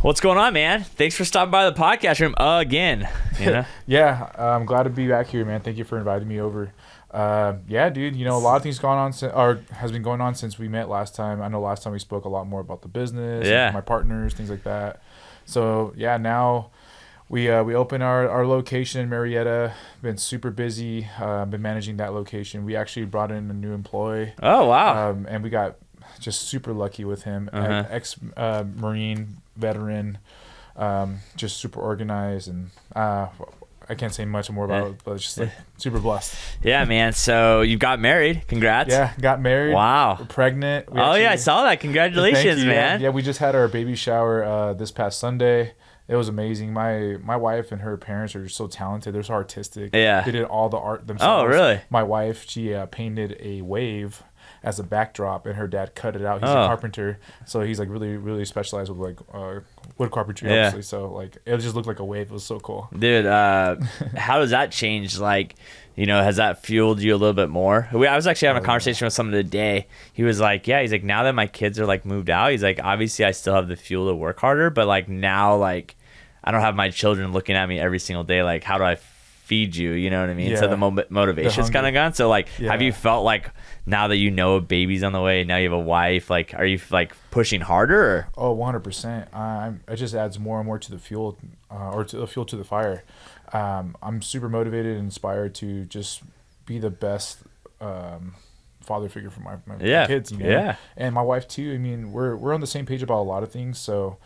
What's going on, man? Thanks for stopping by the podcast room again. You know? Yeah, I'm glad to be back here, man. Thank you for inviting me over. Yeah, dude, a lot of things has been going on since we met last time. I know last time we spoke a lot more about the business, and my partners, things like that. So yeah, now we opened our location in Marietta. Been super busy. Been managing that location. We actually brought in a new employee. Oh wow! And we got just super lucky with him. Ex Marine veteran, just super organized, and I can't say much more about it, but it's just super blessed. Yeah, man. So you got married. Congrats. Yeah, got married. Wow. We're pregnant. I saw that. Congratulations, man. Yeah, we just had our baby shower this past Sunday. It was amazing. My wife and her parents are just so talented. They're so artistic. Yeah. They did all the art themselves. Oh, really? My wife, she painted a wave as a backdrop, and her dad cut it out. He's a carpenter, so he's like really, really specialized with like wood carpentry, obviously. So like it just looked like a wave. It was so cool. Dude, how does that change? Like, has that fueled you a little bit more? I was actually having a conversation with someone today. He was like, he's like, now that my kids are like moved out, he's like, obviously I still have the fuel to work harder, but like now, like I don't have my children looking at me every single day. Like, how do I feed you? You know what I mean? Yeah. So the motivation's kind of gone. So like, have you felt like now that a baby's on the way, now you have a wife, like, are you like pushing harder? Or? 100%. It just adds more and more to the fuel, or to the fuel to the fire. I'm super motivated and inspired to just be the best father figure for my kids. Yeah. And my wife too. I mean, we're on the same page about a lot of things. So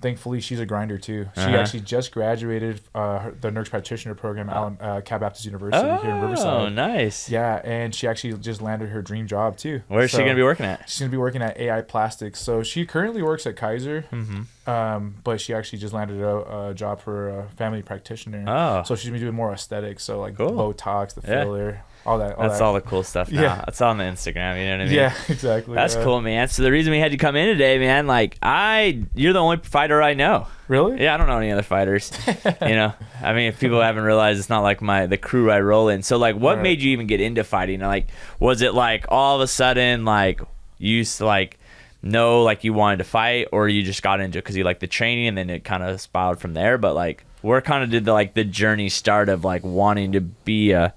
thankfully, she's a grinder too. She actually just graduated the nurse practitioner program out at Cal Baptist University here in Riverside. Oh, nice. Yeah, and she actually just landed her dream job too. Where is she going to be working at? She's going to be working at AI Plastics. So she currently works at Kaiser, but she actually just landed a job for a family practitioner. Oh. So she's going to be doing more aesthetics, so like cool. Botox, the filler. All that. That's all the cool stuff now. Yeah. That's on the Instagram, you know what I mean? Yeah, exactly. That's cool, man. So the reason we had you come in today, man, like you're the only fighter I know. Really? Yeah, I don't know any other fighters. I mean, if people haven't realized, it's not like the crew I roll in. So like, what made you even get into fighting? Like, was it like all of a sudden like you used to like know like you wanted to fight, or you just got into it because you liked the training and then it kind of spiraled from there? But like, where kind of did the journey start of like wanting to be a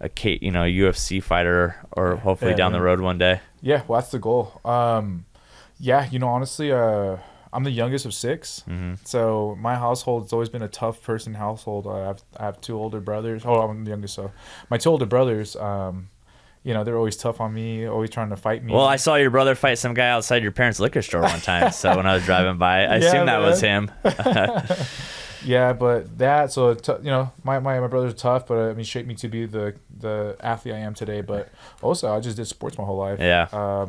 UFC fighter, or hopefully down the road one day? Yeah, well, that's the goal. Honestly, I'm the youngest of 6. So my household's always been a tough person household. I have 2 older brothers. Oh, I'm the youngest, so my 2 older brothers, they're always tough on me, always trying to fight me. Well, I saw your brother fight some guy outside your parents' liquor store one time. So when I was driving by, I assumed that was him. Yeah, but my brothers are tough, but I mean, shaped me to be the athlete I am today. But also, I just did sports my whole life. Yeah.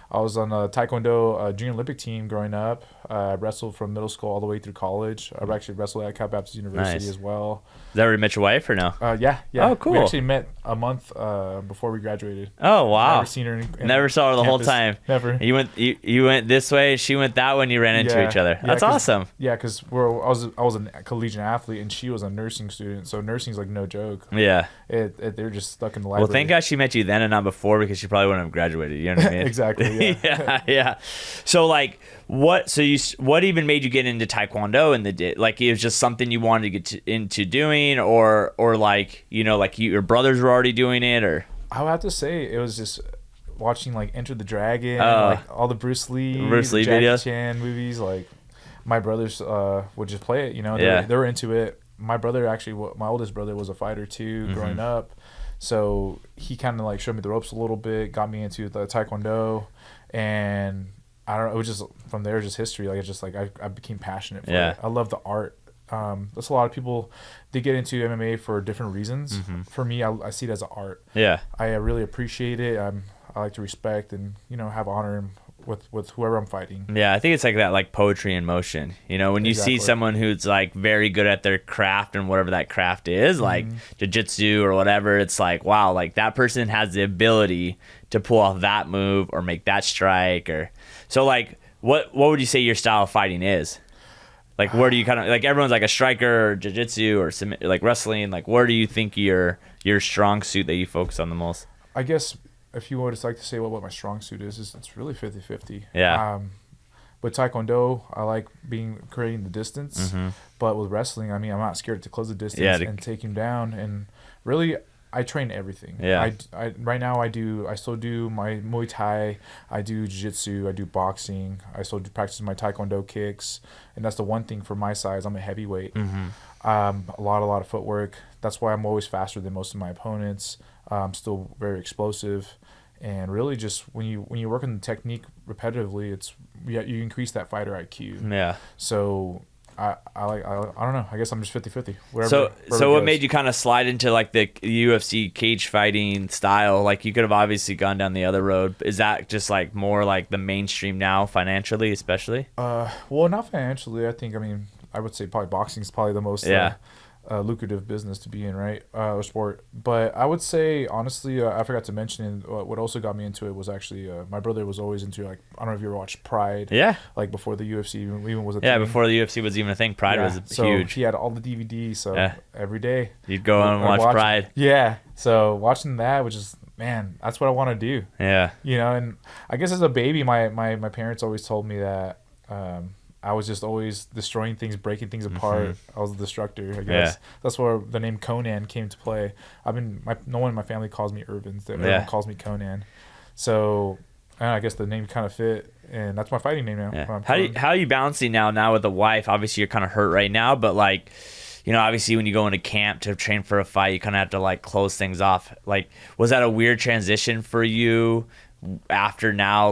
I was on the Taekwondo junior Olympic team growing up. I wrestled from middle school all the way through college. I've actually wrestled at Cal Baptist University as well. Is that where you met your wife, or no? Yeah. Oh, cool. We actually met a month before we graduated. Oh, wow. Never seen her. Never saw her the whole time. Never. You went this way, she went that way, and you ran into each other. That's awesome. Yeah, because I was a collegiate athlete, and she was a nursing student. So nursing's like no joke. Yeah. They're just stuck in the library. Well, thank God she met you then and not before, because she probably wouldn't have graduated. You know what I mean? Exactly. Yeah. Yeah. So like, what even made you get into Taekwondo like it was just something you wanted to get into doing, or like, your brothers were already doing it, or? I would have to say it was just watching like Enter the Dragon, like all the Bruce Lee Jackie videos, Chan movies. Like my brothers would just play it, they were into it. My brother my oldest brother was a fighter too growing up, so he kind of like showed me the ropes a little bit, got me into the Taekwondo, and I don't know, it was just from there, just history. Like it's just like I became passionate for it. I love the art. That's a lot of people, they get into MMA for different reasons. For me, I see it as an art. Yeah, I really appreciate it. I like to respect and have honor with whoever I'm fighting. Yeah, I think it's like that, like poetry in motion. When you see someone who's like very good at their craft and whatever that craft is, like jiu-jitsu or whatever, it's like, wow, like that person has the ability to pull off that move or make that strike. Or so like, what would you say your style of fighting is? Like, where do you kind of, like, everyone's like a striker or jiu-jitsu or like wrestling, like where do you think your strong suit that you focus on the most? I guess if you would like to say what my strong suit is it's really 50-50. Yeah. with Taekwondo, I like creating the distance. But with wrestling, I mean, I'm not scared to close the distance and take him down. And really, I train everything. I right now I still do my Muay Thai, I do jiu-jitsu, I do boxing, I still practice my Taekwondo kicks, and that's the one thing for my size. I'm a heavyweight. A lot of footwork. That's why I'm always faster than most of my opponents. I'm still very explosive, and really just when you work on the technique repetitively, you increase that fighter IQ. Yeah. So I don't know. I guess I'm just 50-50. So what made you kind of slide into like the UFC cage fighting style? Like you could have obviously gone down the other road. Is that just like more like the mainstream now financially, especially? Well, not financially. I would say probably boxing is probably the most lucrative business to be in, right? Or sport. But I would say honestly, I forgot to mention what also got me into it was actually my brother was always into, like, I don't know if you ever watched Pride. Yeah. Like before the UFC even was a thing. Yeah, thing. before the UFC was even a thing, Pride was huge. He had all the DVDs, so every day you'd go on and watch Pride. Yeah. So watching that, which is, man, that's what I want to do. Yeah. You know, and I guess as a baby, my parents always told me that I was just always destroying things, breaking things apart. I was a destructor, I guess. Yeah. That's where the name Conan came to play. No one in my family calls me Irvins. Everyone calls me Conan. So I guess the name kind of fit, and that's my fighting name now. Yeah. How are you balancing now with a wife? Obviously, you're kind of hurt right now, but like, you know, obviously when you go into camp to train for a fight, you kind of have to like close things off. Like, was that a weird transition for you after now,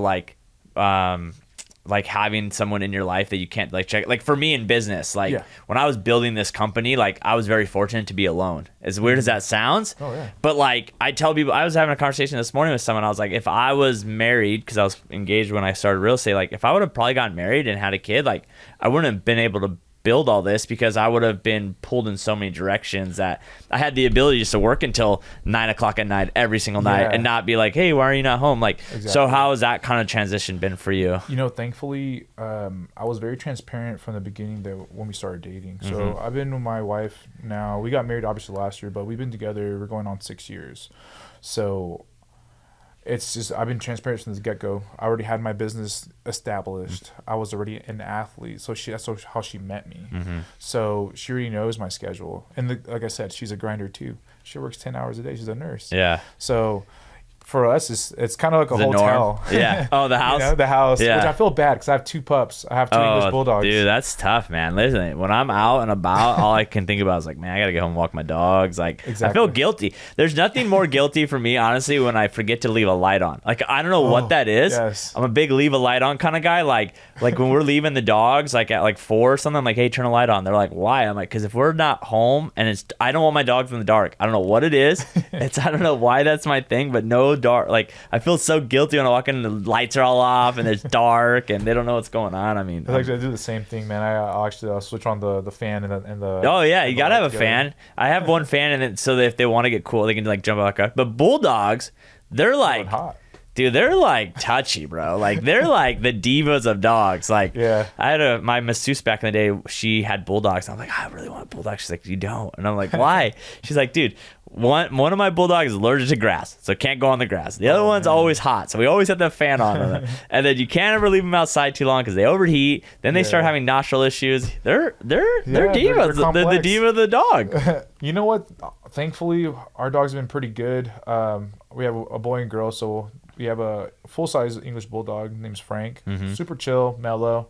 like having someone in your life that you can't like check? Like for me in business, like when I was building this company, like I was very fortunate to be alone. As weird as that sounds, but like I tell people, I was having a conversation this morning with someone. I was like, if I was married, because I was engaged when I started real estate, like if I would have probably gotten married and had a kid, like I wouldn't have been able to build all this, because I would have been pulled in so many directions that I had the ability just to work until 9 o'clock at night every single night and not be like, hey, why are you not home? Like, So how has that kind of transition been for you? You know, thankfully, I was very transparent from the beginning when we started dating. So I've been with my wife now. We got married obviously last year, but we've been together. We're going on 6 years. So it's just, I've been transparent from the get-go. I already had my business established. I was already an athlete. So that's how she met me. So she already knows my schedule. And like I said, she's a grinder too. She works 10 hours a day. She's a nurse. Yeah. So for us, it's kind of like a hotel. Yeah. Oh, the house? You know, the house. Yeah. Which I feel bad because I have 2 pups. I have 2 English bulldogs. Dude, that's tough, man. Listen, when I'm out and about, all I can think about is like, man, I got to get home and walk my dogs. Like, I feel guilty. There's nothing more guilty for me, honestly, when I forget to leave a light on. Like, I don't know what that is. Yes. I'm a big leave a light on kind of guy. Like when we're leaving the dogs, like at like 4 or something, I'm like, hey, turn a light on. They're like, why? I'm like, because if we're not home and I don't want my dogs in the dark. I don't know what it is. I don't know why that's my thing, but no dark. Like, I feel so guilty when I walk in and the lights are all off and it's dark and they don't know what's going on. I mean, I do the same thing, man. I'll switch on the fan and the. Oh yeah, you gotta have a fan. I have one fan, and then so that if they want to get cool, they can like jump out. But bulldogs, they're like hot. Dude, they're like touchy, bro. Like they're like the divas of dogs. Like I had my masseuse back in the day. She had bulldogs. I'm like, I really want a bulldog. She's like, you don't. And I'm like, why? She's like, dude, one of my bulldogs is allergic to grass, so can't go on the grass. The other one's always hot, so we always have the fan on them. And then you can't ever leave them outside too long because they overheat. Then they start having nostril issues. They're divas. They're the diva of the dog. You know what? Thankfully, our dogs have been pretty good. We have a boy and girl, so we have a full-size English bulldog named Frank. Super chill, mellow.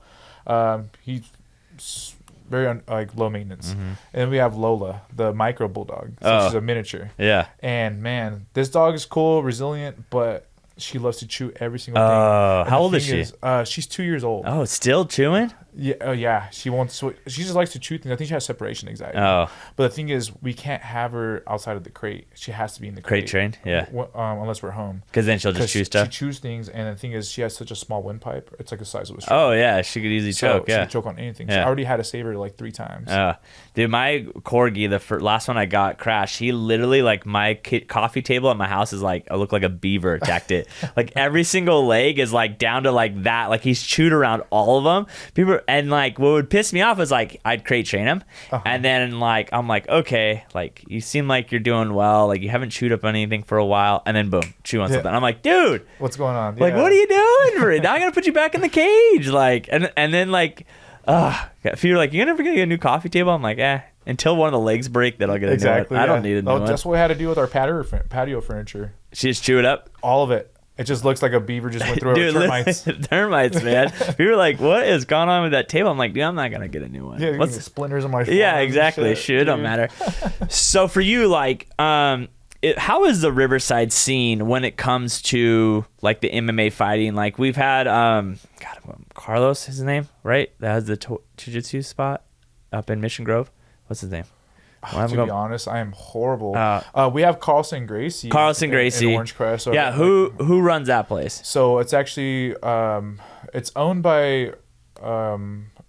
He's very low maintenance. And then we have Lola, the micro bulldog. So she's a miniature. Yeah. And man, this dog is cool, resilient, but she loves to chew every single thing. How old is she? She's 2 years old. Oh, still chewing? Yeah, yeah. She just likes to chew things. I think she has separation anxiety. Oh. But the thing is, we can't have her outside of the crate. She has to be in the crate trained. Yeah. Unless we're home. Because then she'll just chew stuff. She chews things, and the thing is, she has such a small windpipe. It's like the size of a straw. Oh yeah, she could easily choke. Yeah. She could choke on anything. Yeah. So I already had to save her like 3 times. Dude, my corgi, the last one I got crashed. He literally, like, my coffee table at my house is like, I look like a beaver attacked it. Like every single leg is like down to like that. Like he's chewed around all of them. People, and like what would piss me off is like I'd crate train him, and then like I'm like, okay, like you seem like you're doing well, like you haven't chewed up on anything for a while, and then boom, chew on something. I'm like, dude, what's going on? Like, what are you doing? Now I'm gonna put you back in the cage, like, and then like, if you're like, you're never gonna get a new coffee table, I'm like, until one of the legs break, then I'll get a new one. I don't need a new one. That's what we had to do with our patio furniture. She just chew it up. All of it. It just looks like a beaver just went through termites. Termites, man. We were like, what is going on with that table? I'm like, dude, I'm not going to get a new one. Yeah, what's splinters on my phone? Yeah, exactly. Shit, don't matter. So for you, like, how is the Riverside scene when it comes to like the MMA fighting? Like we've had, Carlos is his name, right? That has the jiu-jitsu spot up in Mission Grove. What's his name? To be honest, I am horrible. We have Carlson Gracie. In Orange Crest. Yeah, who runs that place? So it's actually it's owned by a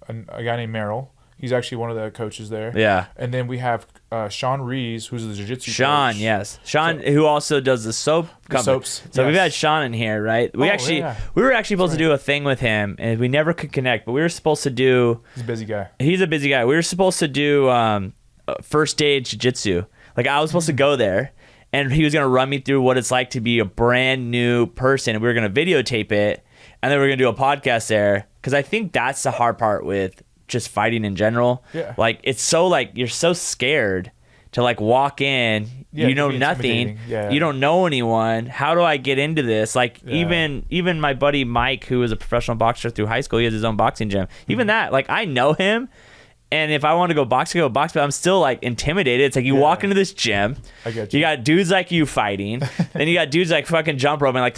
guy named Merrill. He's actually one of the coaches there. Yeah. And then we have Sean Rees, who's the jiu-jitsu coach. Yes. Sean, who also does the soap company. Soaps. So we've had Sean in here, right? We were actually supposed to do a thing with him, and we never could connect, but we were supposed to do... He's a busy guy. We were supposed to do first aid jiu-jitsu. Like, I was supposed to go there, and he was going to run me through what it's like to be a brand new person, and we were going to videotape it, and then we were going to do a podcast there, because I think that's the hard part with just fighting in general. Yeah. Like, it's so, like, you're so scared to, like, walk in, you know nothing, you don't know anyone, how do I get into this? Like, even my buddy Mike, who was a professional boxer through high school, he has his own boxing gym, even that, like, I know him, and if I want to go box, I go box, but I'm still like intimidated. It's like you walk into this gym, I get you. You got dudes like you fighting, then you got dudes like fucking jump rope and like,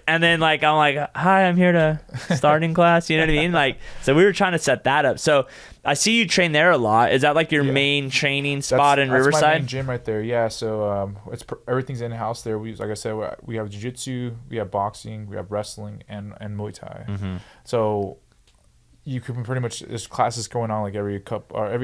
and then like I'm like, hi, I'm here to starting class. You know what I mean? Like, so we were trying to set that up. So I see you train there a lot. Is that like your main training spot in Riverside? That's my main gym right there. Yeah. So everything's in house there. Like I said, we have jiu-jitsu, we have boxing, we have wrestling, and Muay Thai. Mm-hmm. So you can pretty much, there's classes going on like every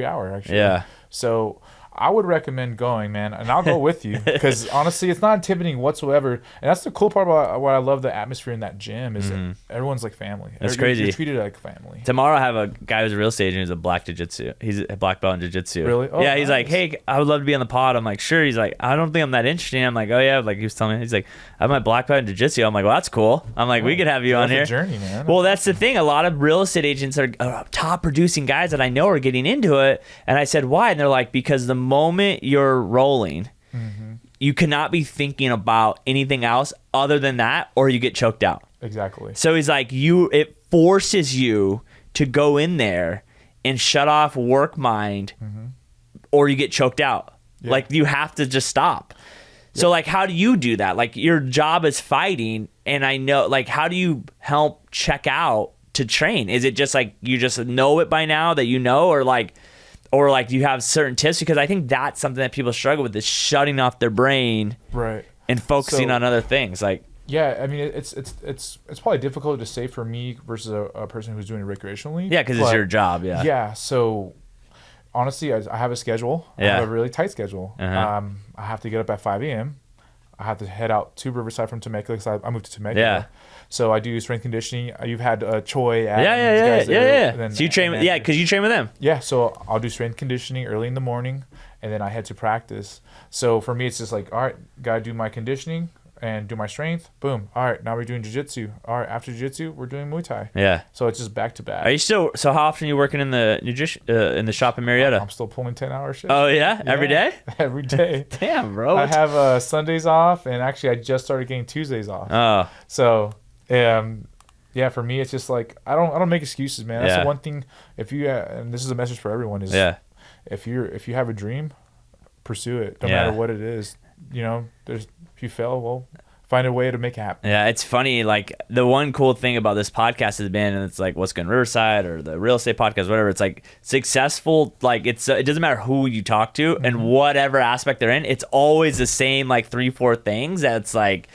hour actually. Yeah. So I would recommend going, man, and I'll go with you because honestly, it's not intimidating whatsoever. And that's the cool part about what I love the atmosphere in that gym is that everyone's like family. That's crazy. You're treated like family. Tomorrow I have a guy who's a real estate agent who's a black jiu-jitsu. He's a black belt in jiu-jitsu. Really? Oh, yeah, he's like, hey, I would love to be on the pod. I'm like, sure. He's like, I don't think I'm that interesting. I'm like, oh yeah. Like he was telling me, he's like, I have my black belt in jiu-jitsu. I'm like, well, that's cool. I'm like, we could have you on here. Journey, man. Well, that's the thing. A lot of real estate agents are top producing guys that I know are getting into it. And I said, why? And they're like, because the moment you're rolling, you cannot be thinking about anything else other than that, or you get choked out. Exactly. So he's like, it forces you to go in there and shut off work mind, or you get choked out. Yeah. Like you have to just stop. So like, how do you do that? Like your job is fighting, and I know, like, how do you help check out to train? Is it just like you just know it by now that you know, or like you have certain tips? Because I think that's something that people struggle with, is shutting off their brain, right, and focusing on other things. Like, yeah, I mean, it's probably difficult to say for me versus a person who's doing it recreationally. Yeah, because it's your job. Yeah. Yeah. So honestly, I have a schedule. I have a really tight schedule. I have to get up at 5 a.m. I have to head out to Riverside from Temecula because I moved to Temecula. Yeah. So I do strength conditioning. You've had Choi. Yeah. So you train with, because you train with them. Yeah. So I'll do strength conditioning early in the morning, and then I head to practice. So for me, it's just like, all right, gotta do my conditioning and do my strength. Boom. All right, now we're doing jiu-jitsu. All right, after jiu-jitsu, we're doing Muay Thai. Yeah. So it's just back to back. Are you still? So how often are you working in the shop in Marietta? I'm still pulling 10-hour shifts. Oh yeah, every day. Every day. Damn, bro. I have Sundays off, and actually, I just started getting Tuesdays off. Oh. So, yeah, for me, it's just like I don't make excuses, man. That's the one thing. If you and this is a message for everyone is if you have a dream, pursue it, no matter what it is. You know, if you fail, well, find a way to make it happen. Yeah, it's funny. Like the one cool thing about this podcast has been, and it's like What's Good in Riverside or the real estate podcast, whatever. It's like successful. Like it doesn't matter who you talk to and whatever aspect they're in. It's always the same like 3-4 things. That's like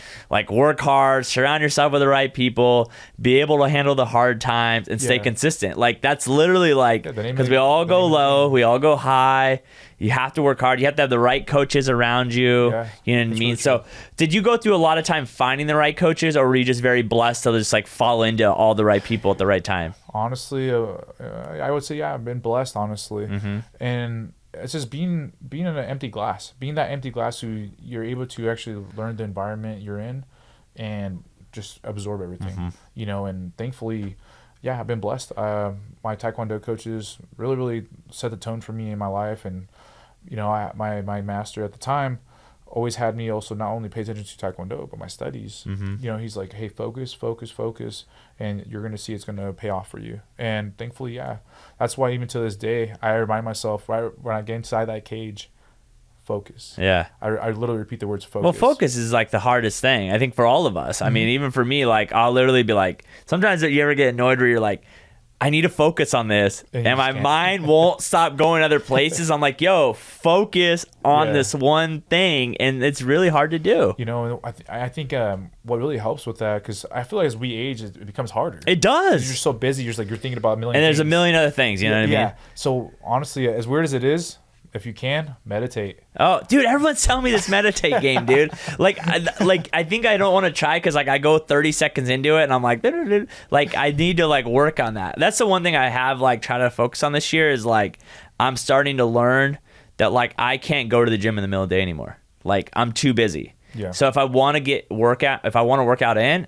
work hard, surround yourself with the right people, be able to handle the hard times, and stay consistent. Like that's literally like because we all go low, we all go high. You have to work hard. You have to have the right coaches around you. Yeah, you know what I mean? Really so did you go through a lot of time finding the right coaches, or were you just very blessed to just like fall into all the right people at the right time? Honestly, I would say, yeah, I've been blessed, honestly. And it's just being in an empty glass, being that empty glass who you're able to actually learn the environment you're in and just absorb everything, you know, and thankfully, yeah, I've been blessed. My Taekwondo coaches really set the tone for me in my life. And, you know, my master at the time always had me also not only pay attention to Taekwondo, but my studies. You know, he's like, hey, focus, and you're going to see it's going to pay off for you. And thankfully, yeah, that's why even to this day, I remind myself right when I get inside that cage, focus. Yeah. I literally repeat the words focus. Well, focus is like the hardest thing, I think, for all of us. I mean, even for me, like, I'll literally be like, sometimes you ever get annoyed where you're like, I need to focus on this, and my mind won't stop going other places. I'm like, yo, focus on this one thing, and it's really hard to do. You know, I think what really helps with that, because I feel like as we age, it becomes harder. It does. You're so busy, you're thinking about a million and there's things. A million other things, you know what I mean? Yeah. So honestly, as weird as it is, if you can, meditate. Oh, dude, everyone's telling me this meditate game, dude. I think I don't want to try because like I go 30 seconds into it and I'm like I need to like work on that. That's the one thing I have like try to focus on this year is like I'm starting to learn that like I can't go to the gym in the middle of the day anymore. Like I'm too busy. Yeah. So if I want to work out in,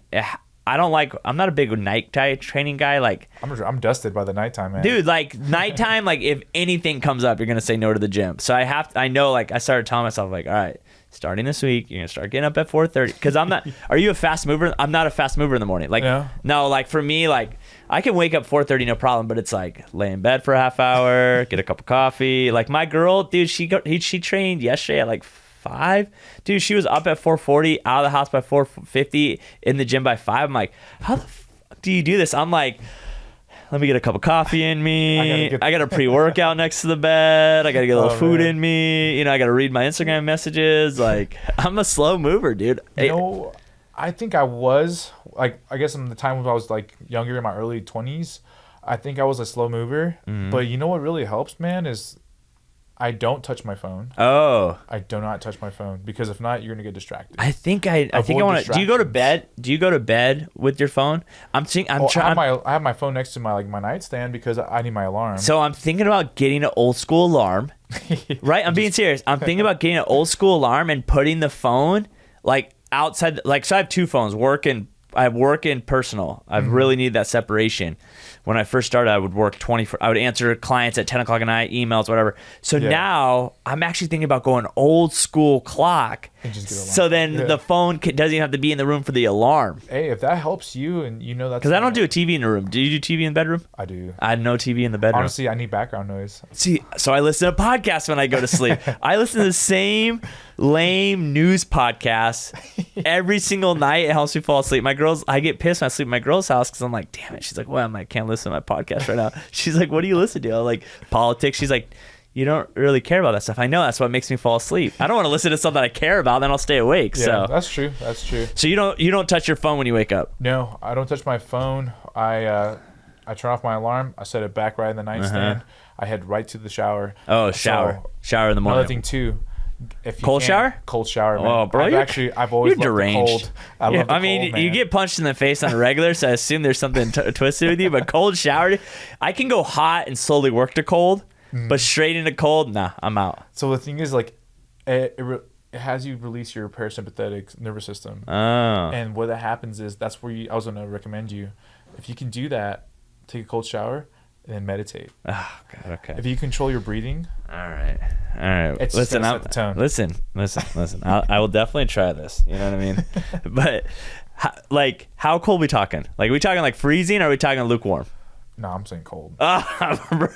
I'm not a big night training guy. Like I'm dusted by the nighttime, man. Dude, like nighttime, like if anything comes up, you're gonna say no to the gym. So I know, like I started telling myself, like, all right, starting this week, you're gonna start getting up at 4:30. Because I'm not. Are you a fast mover? I'm not a fast mover in the morning. Like no, like for me, like I can wake up 4:30, no problem. But it's like lay in bed for a half hour, get a cup of coffee. Like my girl, dude, she trained yesterday at like 5. Dude, she was up at 4:40, out of the house by 4:50, in the gym by 5. I'm like, how the fuck do you do this? I'm like, let me get a cup of coffee in me. I got a pre-workout next to the bed. I got to get a little food in me. You know, I got to read my Instagram messages. Like, I'm a slow mover, dude. You know, I think I was, like, I guess in the time when I was, like, younger, in my early 20s, I think I was a slow mover. But you know what really helps, man, is I don't touch my phone. Oh. I do not touch my phone, because if not, you're gonna get distracted. I think I want to. Do you go to bed? Do you go to bed with your phone? I have my phone next to my nightstand because I need my alarm. So I'm thinking about getting an old school alarm. Right? I'm being serious. I'm thinking about getting an old school alarm and putting the phone like outside. Like, so I have 2 phones. I have work and personal. I really need that separation. When I first started, I would work 24. I would answer clients at 10 o'clock at night, emails, whatever. So now I'm actually thinking about going old school clock. So then the phone doesn't even have to be in the room for the alarm. Hey, if that helps you, and you know that's because I don't do a TV in the room. Do you do TV in the bedroom? I do. I have no TV in the bedroom. Honestly, I need background noise. See, so I listen to podcasts when I go to sleep. I listen to the same lame news podcasts every single night. It helps me fall asleep. I get pissed when I sleep at my girl's house because I'm like, damn it. She's like, well, I can't listen to my podcast right now. She's like, what do you listen to? I'm like, politics. She's like, you don't really care about that stuff. I know, that's what makes me fall asleep. I don't want to listen to something I care about, then I'll stay awake. Yeah, so that's true. So you don't touch your phone when you wake up? No, I don't touch my phone. I turn off my alarm. I set it back right in the nightstand. I head right to the shower. Oh, shower in the morning. Another thing too, if you cold shower, man. Oh, bro, I've always you're deranged. I love the cold, you get punched in the face on a regular, so I assume there's something twisted with you. But cold shower, I can go hot and slowly work to cold, but straight into cold, nah, I'm out. So the thing is, like, it has you release your parasympathetic nervous system. Oh. And what that happens is that's where I was going to recommend you, if you can do that, take a cold shower and then meditate. Oh God, okay. If you control your breathing. All right. It's listen, set the tone. Listen. I will definitely try this. You know what I mean? But how cold we talking? Like, are we talking like freezing, or are we talking lukewarm? No, I'm saying cold. Bro.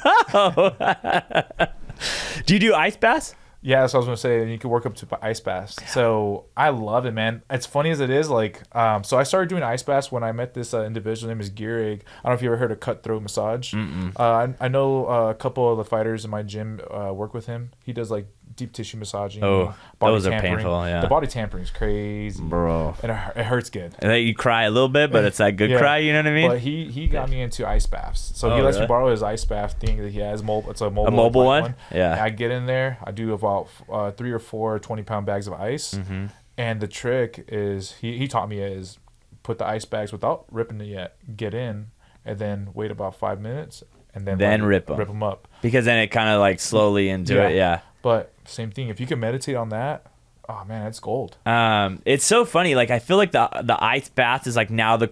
Do you do ice baths? Yeah, that's what I was going to say. And you can work up to ice baths. So I love it, man. It's funny as it is. Like, so I started doing ice baths when I met this individual named Gierig. I don't know if you ever heard of cutthroat massage. I know a couple of the fighters in my gym work with him. He does like deep tissue massaging. Oh, body those tampering. are painful. Yeah, the body tampering is crazy, bro. And it hurts good. And then you cry a little bit, but it's that good cry. You know what I mean? But he got me into ice baths. So he lets me borrow his ice bath thing that he has. It's a mobile one. Yeah. And I get in there. I do about 3 or 4 20-pound bags of ice. Mm-hmm. And the trick is he taught me is put the ice bags without ripping it yet. Get in and then wait about 5 minutes and then rip them up. Because then it kind of like slowly into it. Yeah. But same thing. If you can meditate on that, oh man, it's gold. It's so funny. Like I feel like the ice bath is like now the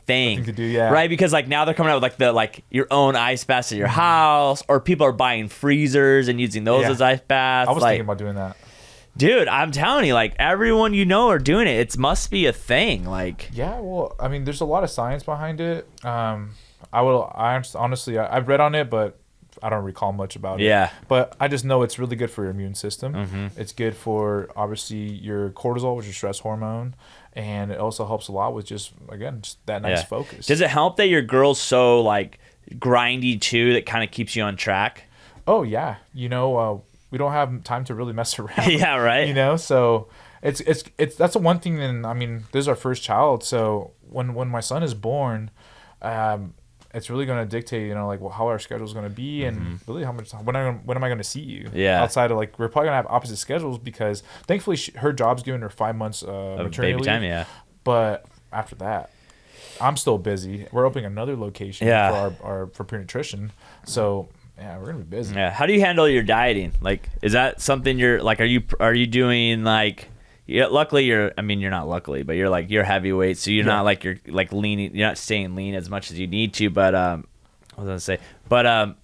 thing to do, yeah. Right? Because like now they're coming out with like your own ice baths at your house, or people are buying freezers and using those as ice baths. I was thinking about doing that. Dude, I'm telling you, like everyone you know are doing it. It must be a thing. Like, yeah, well, I mean, there's a lot of science behind it. Honestly, I've read on it, but I don't recall much about it. Yeah. But I just know it's really good for your immune system. Mm-hmm. It's good for obviously your cortisol, which is stress hormone, and it also helps a lot with just that nice focus. Does it help that your girl's so like grindy too that kind of keeps you on track? Oh yeah, we don't have time to really mess around. Yeah, right. So it's that's the one thing. And I mean, this is our first child, so when my son is born, it's really going to dictate, like how our schedule is going to be, and really how much when am I going to see you? Yeah. Outside of like we're probably going to have opposite schedules because thankfully her job's giving her 5 months maternity baby time, leave. Yeah. But after that, I'm still busy. We're opening another location for pure nutrition, so. Yeah, we're gonna be busy. Yeah. How do you handle your dieting? Like, is that something you're like? Are you doing like? Yeah. Luckily, you're not luckily, but you're heavyweight, so you're not like you're like leaning. You're not staying lean as much as you need to. But what was I gonna say? But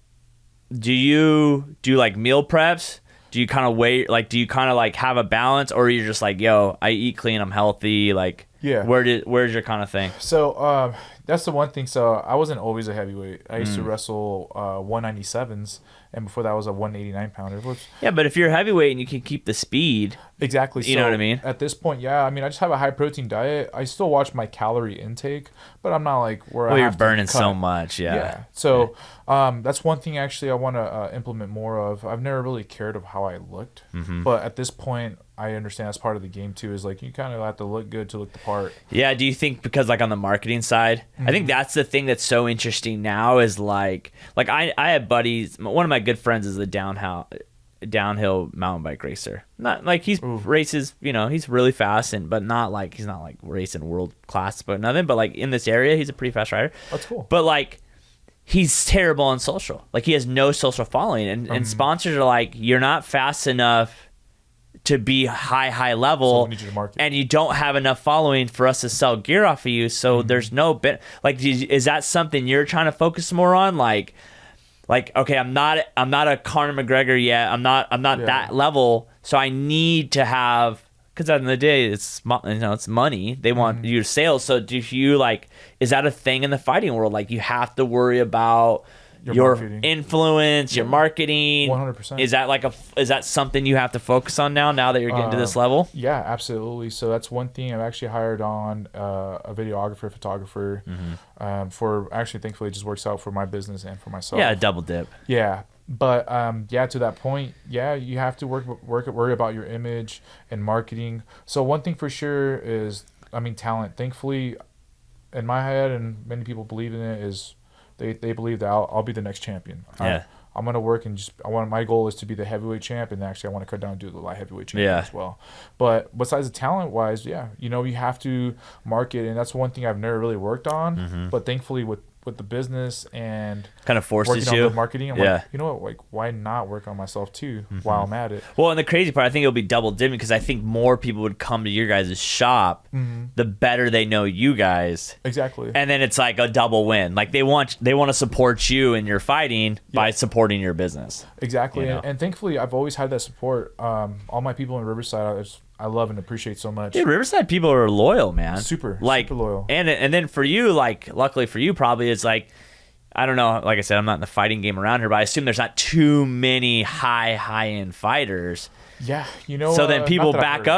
do you do like meal preps? Do you kind of wait? Like, do you kind of like have a balance, or you're just like, yo, I eat clean, I'm healthy. Like, where's your kind of thing? So that's the one thing. So I wasn't always a heavyweight. I used to wrestle 197s, and before that I was a 189 pounder. Yeah, but if you're heavyweight and you can keep the speed, exactly. You know what I mean? At this point, yeah. I mean, I just have a high protein diet. I still watch my calorie intake, but I'm not like where you're burning so much. Yeah. Yeah. So that's one thing actually I want to implement more of. I've never really cared of how I looked, but at this point, I understand that's part of the game too. Is like you kind of have to look good to look the part. Yeah. Do you think because like on the marketing side, I think that's the thing that's so interesting now is like I have buddies. One of my good friends is a downhill mountain bike racer. Not like he's races, he's really fast but not like he's not like racing world class but nothing. But like in this area, he's a pretty fast rider. That's cool. But like he's terrible on social. Like he has no social following, and sponsors are like, you're not fast enough to be high level, so we need you to market. And you don't have enough following for us to sell gear off of you. So there's no bit like, is that something you're trying to focus more on? Like, okay, I'm not a Conor McGregor yet. I'm not that level. So I need to have, because at the end of the day, it's money. They want you to sales. So do you like, is that a thing in the fighting world? Like you have to worry about your influence, your marketing. 100%. Is that something you have to focus on now that you're getting to this level? Yeah, absolutely. So that's one thing. I've actually hired on a videographer, photographer, for actually, thankfully, it just works out for my business and for myself. Yeah, a double dip. Yeah. But to that point, you have to worry about your image and marketing. So one thing for sure is, talent. Thankfully, in my head, and many people believe in it, is they believe that I'll be the next champion. Yeah. I'm gonna work and my goal is to be the heavyweight champ, and actually I want to cut down and do the light heavyweight champ as well. But besides the talent wise, you have to market, and that's one thing I've never really worked on. But thankfully with the business and kind of forces working you on the marketing, I'm like, you know what, like why not work on myself too while I'm at it? Well, and the crazy part, I think it'll be double dipping because I think more people would come to your guys' shop the better they know you guys. Exactly. And then it's like a double win. Like they want to support you in your fighting by supporting your business. Exactly. And thankfully I've always had that support. All my people in Riverside, I love and appreciate so much. Dude, Riverside people are loyal, man. Super loyal. And then for you, like, luckily for you, probably it's like, I don't know. Like I said, I'm not in the fighting game around here, but I assume there's not too many high end fighters. Yeah, you know. So then people back you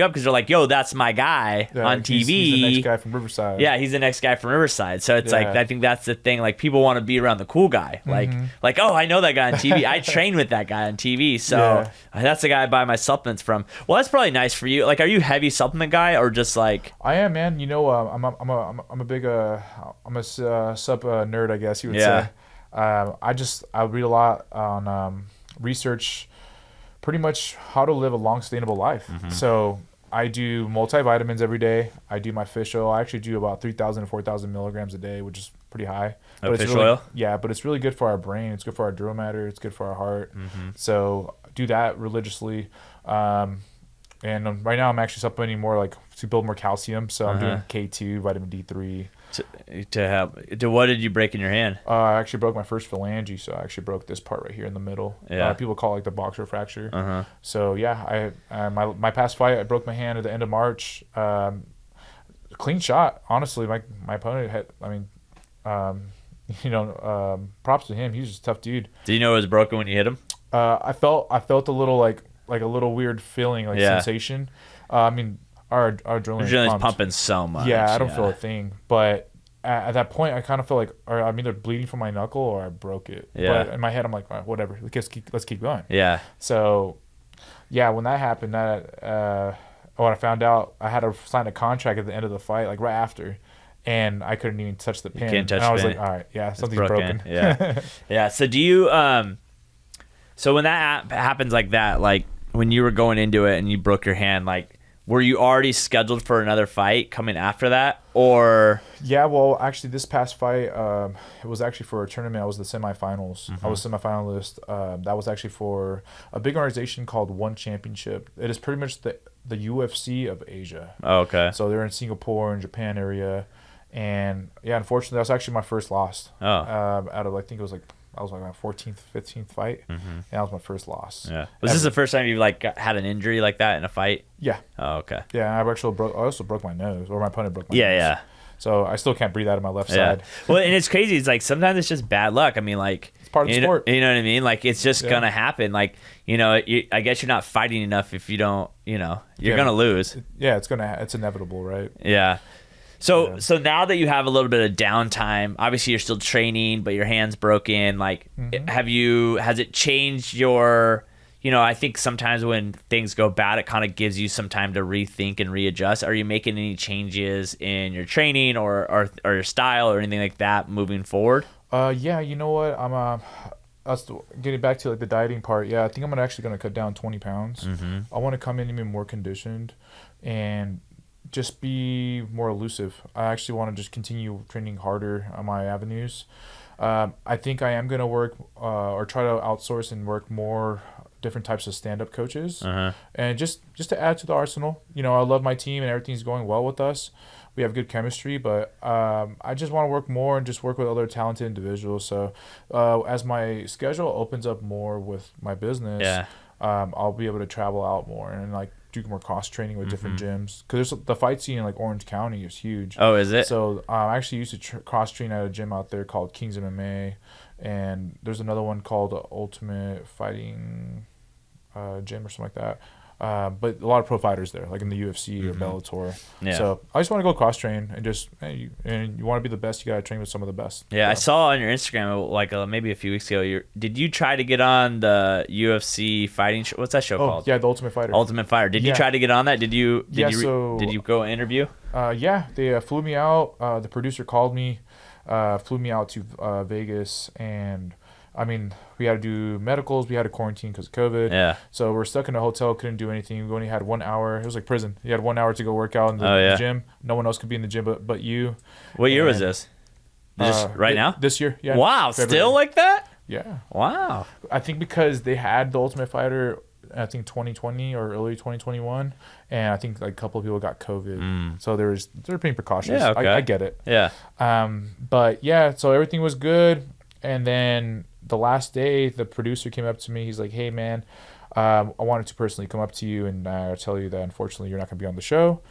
up because they're like, "Yo, that's my guy on TV." He's the next guy from Riverside. Yeah, he's the next guy from Riverside. So it's like, I think that's the thing. Like, people want to be around the cool guy. Like, oh, I know that guy on TV. I train with that guy on TV. So that's the guy I buy my supplements from. Well, that's probably nice for you. Like, are you a heavy supplement guy or just like? I am, man. You know, I'm a big sub nerd, I guess you would say. I read a lot on research, pretty much how to live a long, sustainable life. So I do multivitamins every day. I do my fish oil. I actually do about 3,000 to 4,000 milligrams a day, which is pretty high. But fish oil? Yeah, but it's really good for our brain. It's good for our neural matter. It's good for our heart. So do that religiously. And right now I'm actually supplementing more like to build more calcium. So I'm doing K2, vitamin D3. To help. What did you break in your hand? I actually broke my first phalange, so I actually broke this part right here in the middle. Yeah. People call it like the boxer fracture. So yeah, my past fight, I broke my hand at the end of March. Clean shot, honestly. My opponent had, props to him. He was just a tough dude. Did you know it was broken when you hit him? I felt a little like a little weird feeling, like sensation. Our adrenaline is pumping so much. Yeah, I don't feel a thing. But at that point, I kind of feel like I'm either bleeding from my knuckle or I broke it. Yeah. But in my head, I'm like, all right, whatever. Let's keep going. Yeah. So, yeah, when that happened, when I found out, I had to sign a contract at the end of the fight, like right after, and I couldn't even touch the pin. You can't touch and I was pin. like, all right, yeah, something's broken. Yeah. Yeah. So do you so when that happens like that, like when you were going into it and you broke your hand, like, were you already scheduled for another fight coming after that, or? Yeah, well, actually, this past fight, it was actually for a tournament. I was the semifinals. I was semifinalist. That was actually for a big organization called One Championship. It is pretty much the UFC of Asia. Oh, okay. So they're in Singapore and Japan area, and yeah, unfortunately, that was actually my first loss. Oh. Out of, I think it was like, I was like my 14th, 15th fight, and that was my first loss. Yeah. Was this the first time you like had an injury like that in a fight? Yeah. Oh, okay. Yeah, I also broke my nose, or my opponent broke my nose. Yeah. So I still can't breathe out of my left side. Well, and it's crazy. It's like sometimes it's just bad luck. I mean, like, it's part of the sport. You know what I mean? Like, it's just gonna happen. Like, I guess you're not fighting enough if you don't. You're gonna lose. Yeah, it's inevitable, right? Yeah. So now that you have a little bit of downtime, obviously you're still training, but your hand's broken. Like, has it changed your? I think sometimes when things go bad, it kind of gives you some time to rethink and readjust. Are you making any changes in your training or your style or anything like that moving forward? Yeah, you know what? Getting back to like the dieting part. Yeah, I think I'm actually gonna cut down 20 pounds. I want to come in even more conditioned and just be more elusive. I actually want to just continue training harder on my avenues. I think I am gonna work or try to outsource and work more different types of stand-up coaches, and just to add to the arsenal. I love my team and everything's going well with us. We have good chemistry, but I just want to work more and just work with other talented individuals. So as my schedule opens up more with my business, I'll be able to travel out more and like do more cross training with different gyms, because the fight scene in like Orange County is huge. Oh, is it? So I actually used to cross train at a gym out there called Kings MMA, and there's another one called Ultimate Fighting Gym or something like that. But a lot of pro fighters there, like in the UFC or Bellator. Yeah. So I just want to go cross train and just, you want to be the best, you got to train with some of the best. Yeah, I saw on your Instagram like maybe a few weeks ago. Did you try to get on the UFC fighting show? What's that show called? Yeah, the Ultimate Fighter. Ultimate Fighter. Did you try to get on that? Did you go interview? Yeah, they flew me out. The producer called me, flew me out to Vegas, and we had to do medicals. We had to quarantine because of COVID. Yeah. So we're stuck in a hotel, couldn't do anything. We only had 1 hour. It was like prison. You had 1 hour to go work out in the gym. No one else could be in the gym but you. What year was this? Right now? This year, yeah. Wow, February. Still like that? Yeah. Wow. I think because they had the Ultimate Fighter, I think 2020 or early 2021, and I think like a couple of people got COVID. So they're being precautious. Yeah, okay. I get it. Yeah. But yeah, so everything was good, and then the last day, the producer came up to me. He's like, "Hey, man, I wanted to personally come up to you and tell you that unfortunately you're not going to be on the show.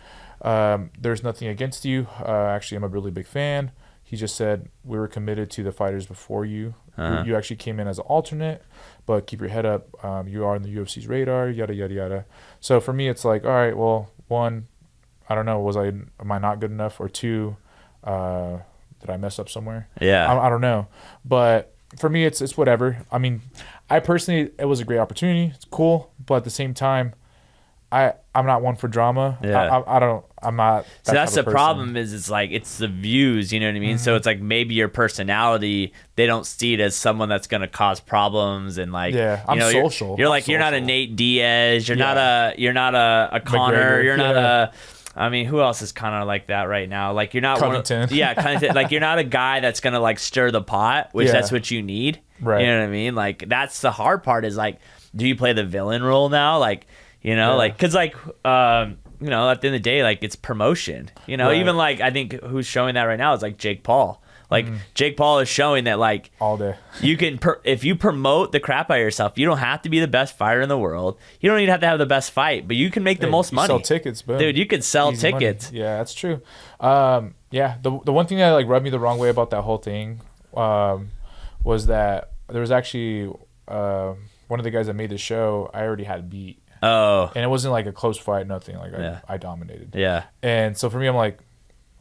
There's nothing against you. Actually, I'm a really big fan." he just said, we were committed to the fighters before you. You actually came in as an alternate, but keep your head up. You are on the UFC's radar, yada, yada, yada. So for me, it's like, all right, well, one, I don't know, am I not good enough? Or two, did I mess up somewhere? Yeah. I don't know. But for me, it's whatever. I mean, I personally, it was a great opportunity. It's cool. But at the same time, I'm not one for drama. Yeah. I'm not. So that's the problem is it's like, it's the views, you know what I mean? So it's like maybe your personality, they don't see it as someone that's going to cause problems and like, I'm social. You're like, you're not a Nate Diaz. You're not a Connor. McGregor. You're not a, I mean, who else is kind of like that right now? Like you're not Covington. Covington. Like you're not a guy that's going to like stir the pot, which that's what you need. Right. You know what I mean? Like that's the hard part is like, do you play the villain role now? Like, like, cause like, at the end of the day, like it's promotion, even like, I think who's showing that right now is like Jake Paul. Like Jake Paul is showing that like all day you can, if you promote the crap out of yourself, you don't have to be the best fighter in the world. You don't even have to have the best fight, but you can make the most money. Sell tickets, boom. Dude, you could sell Easy tickets. Money. Yeah, that's true. The one thing that like rubbed me the wrong way about that whole thing was that there was actually one of the guys that made the show I already had beat. Oh. And it wasn't like a close fight, nothing. Like I dominated. Yeah. And so for me, I'm like,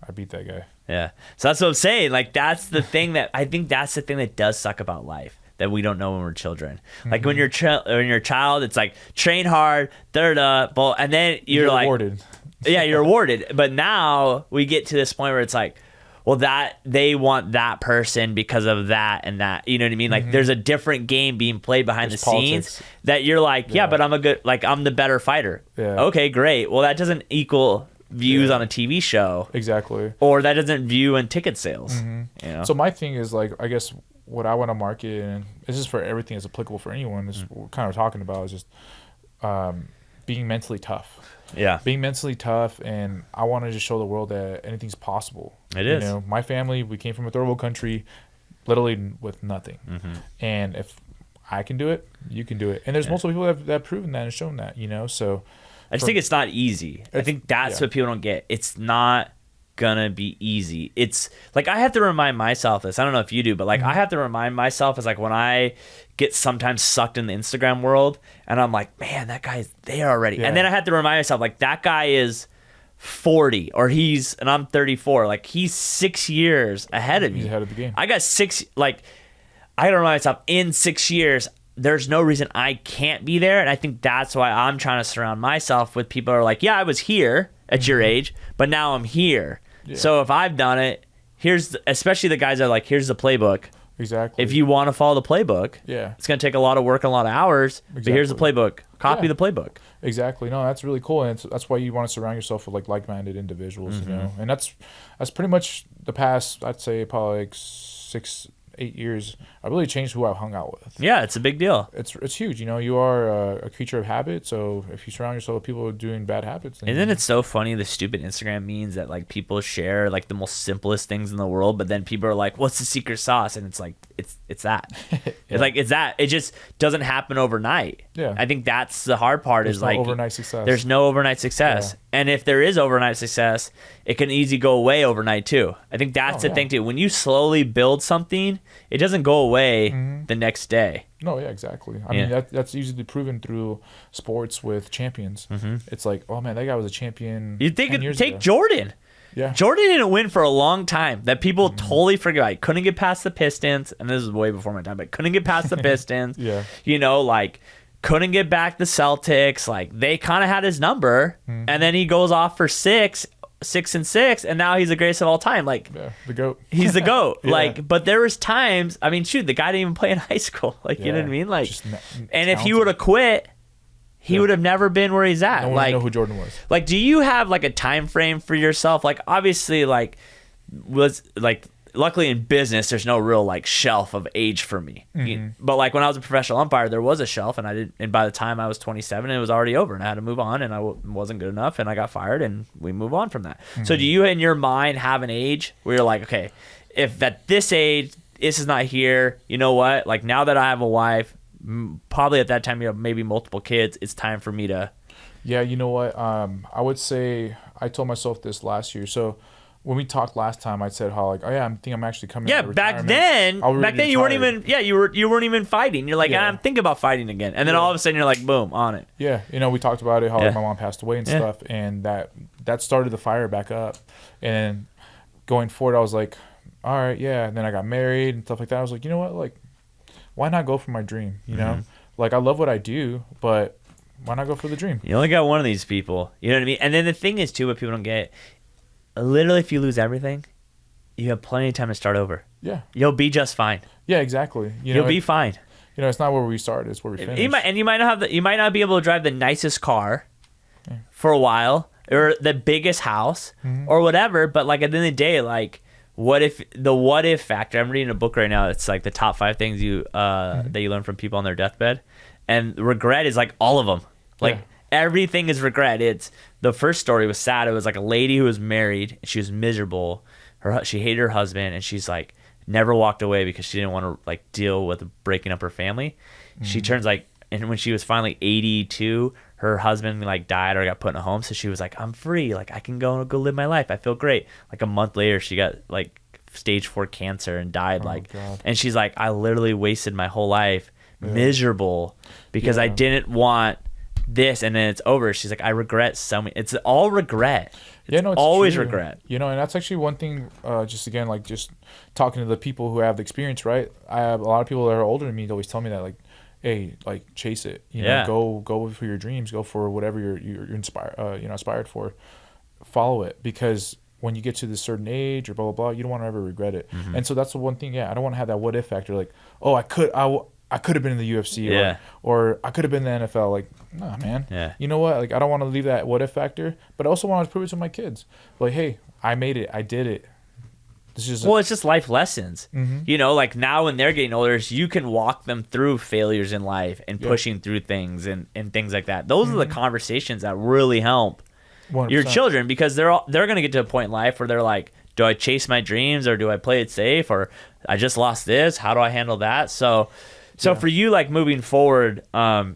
I beat that guy. Yeah. So that's what I'm saying. Like that's the thing that does suck about life that we don't know when we're children. Like when you're a child, it's like train hard, and then you're like rewarded. Yeah, you're rewarded. But now we get to this point where it's like, well, that they want that person because of that and that. You know what I mean? Like there's a different game being played behind the scenes that you're like, but I'm I'm the better fighter. Yeah. Okay, great. Well, that doesn't equal views on a TV show. Exactly. Or that doesn't view in ticket sales. So my thing is like, I guess what I want to market, and this is for everything that's applicable for anyone, is what we're kind of talking about is just being mentally tough. Yeah. Being mentally tough, and I want to just show the world that anything's possible. It is. My family, we came from a third world country, literally with nothing. And if I can do it, you can do it. And there's multiple people that have proven that and shown that, so. I just think it's not easy. I think that's what people don't get. It's not gonna be easy. It's like I have to remind myself this. I don't know if you do, but like I have to remind myself is like when I get sometimes sucked in the Instagram world and I'm like, man, that guy's there already. And then I have to remind myself like that guy is 40 and I'm 34. Like he's 6 years ahead of me. He's ahead of the game. I got I gotta remind myself in 6 years there's no reason I can't be there. And I think that's why I'm trying to surround myself with people who are like, yeah, I was here at your age, but now I'm here. Yeah. So if I've done it, especially the guys that are like, here's the playbook. Exactly. If you want to follow the playbook, it's going to take a lot of work and a lot of hours, but here's the playbook. Copy the playbook. Exactly. No, that's really cool. And that's why you want to surround yourself with like-minded individuals, And that's pretty much the past, I'd say probably like 6-8 years, I really changed who I hung out with. Yeah, it's a big deal. It's huge. You are a creature of habit. So if you surround yourself with people who are doing bad habits, and then it's so funny the stupid Instagram memes that like people share like the most simplest things in the world, but then people are like, "What's the secret sauce?" And it's like it's that. It's like it's that. It just doesn't happen overnight. Yeah, I think that's the hard part. There's is no like overnight success. There's no overnight success. Yeah. And if there is overnight success, it can easily go away overnight too. I think that's the thing too. When you slowly build something, it doesn't go away the next day. No, yeah, exactly. I mean, that's usually proven through sports with champions. It's like, oh man, that guy was a champion. You think take Jordan. Yeah. Jordan didn't win for a long time. That people totally forget. Like, couldn't get past the Pistons, and this is way before my time, but couldn't get past the Pistons. Yeah. Like couldn't get back the Celtics. Like they kind of had his number, and then he goes off for 6 and 6, and now he's the greatest of all time. Like the GOAT. He's the GOAT. Like, but there was times. I mean, shoot, the guy didn't even play in high school. Like, you know what I mean? Like, and if he would have quit, he would have never been where he's at. No one like, know who Jordan was. Like, do you have like a time frame for yourself? Like, obviously, luckily in business, there's no real like shelf of age for me. But like when I was a professional umpire, there was a shelf, and by the time I was 27, it was already over, and I had to move on, and I wasn't good enough, and I got fired, and we move on from that. So do you in your mind have an age where you're like, okay, if at this age, this is not here, you know what? Like now that I have a wife, probably at that time you have maybe multiple kids, it's time for me to. Yeah, you know what? I would say I told myself this last year. So when we talked last time, I said how like, oh yeah, I think I'm actually coming. Yeah, back then you weren't even. Yeah, you weren't even fighting. You're like, I'm thinking about fighting again, and then all of a sudden you're like, boom, on it. Yeah, we talked about it how like, my mom passed away and stuff, and that started the fire back up. And going forward, I was like, all right, yeah. And then I got married and stuff like that. I was like, you know what, like, why not go for my dream? You know, like I love what I do, but why not go for the dream? You only got one of these people. You know what I mean? And then the thing is too, what people don't get. Literally, if you lose everything, you have plenty of time to start over. Yeah. You'll be just fine. Yeah, exactly. You'll be fine. It's not where we started, it's where we finished. You might not be able to drive the nicest car for a while or the biggest house or whatever, but like at the end of the day, like what if factor. I'm reading a book right now. It's like the top 5 things that you learn from people on their deathbed, and regret is like all of them. Like everything is regret. It's the first story was sad. It was like a lady who was married. She was miserable. She hated her husband, and she's like never walked away because she didn't want to like deal with breaking up her family. She turns like, and when she was finally 82, her husband like died or got put in a home. So she was like, I'm free. Like I can go live my life. I feel great. Like a month later, she got like stage 4 cancer and died. God. And she's like, I literally wasted my whole life miserable because I didn't want this, and then it's over. She's like, I regret so many. It's all regret. It's always true. Regret. And that's actually one thing. Just again, like just talking to the people who have the experience, right? I have a lot of people that are older than me that always tell me that, like, hey, like chase it. Go for your dreams. Go for whatever you're inspired for. Follow it, because when you get to this certain age or blah blah blah, you don't want to ever regret it. And so that's the one thing. I don't want to have that what if factor. Like, oh, I could have been in the UFC or I could have been in the NFL. Like, nah, man. Yeah. You know what? Like, I don't want to leave that what if factor, but I also want to prove it to my kids. Like, hey, I made it. I did it. It's just life lessons. Like now when they're getting older, you can walk them through failures in life and pushing through things and things like that. Those are the conversations that really help 100%. Your children, because they're going to get to a point in life where they're like, do I chase my dreams or do I play it safe, or I just lost this? How do I handle that? So for you, like moving forward, like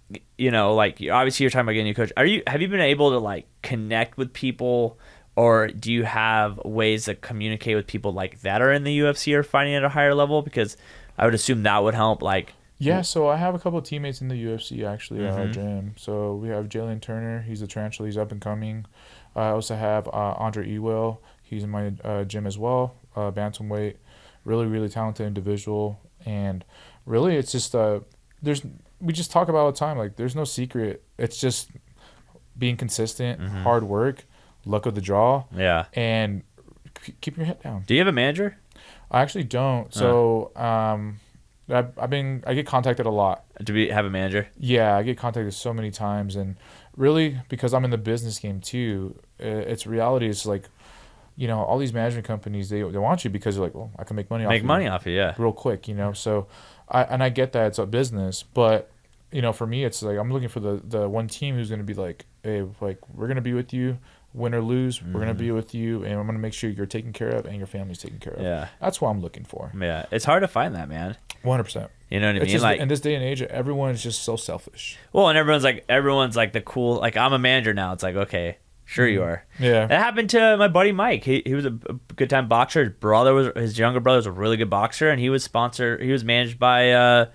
obviously you're talking about getting a coach. Have you been able to like connect with people, or do you have ways to communicate with people like that are in the UFC or fighting at a higher level? Because I would assume that would help. Like, so I have a couple of teammates in the UFC actually at our gym. So we have Jalen Turner. He's a tarantula. He's up and coming. I also have Andre Ewell. He's in my gym as well. Bantamweight, really really talented individual. And really, it's just we just talk about all the time. Like, there's no secret. It's just being consistent, hard work, luck of the draw. Yeah. And keep your head down. Do you have a manager? I actually don't. So I get contacted a lot. Do we have a manager? Yeah, I get contacted so many times, and really because I'm in the business game too. It's reality. It's like, all these management companies, they want you because they're like, well, I can make money off you, real quick, So I get that it's a business, but for me, it's like I'm looking for the one team who's going to be like, hey, like, we're going to be with you, win or lose, we're going to be with you, and I'm going to make sure you're taken care of and your family's taken care of. Yeah, that's what I'm looking for. Yeah, it's hard to find that, man. 100%. You know what I mean? Just, like, in this day and age, everyone is just so selfish. Well, and everyone's like the cool, like, I'm a manager now. It's like, okay, sure you are. Yeah. That happened to my buddy Mike. He was a good time boxer. His younger brother was a really good boxer, and he was managed by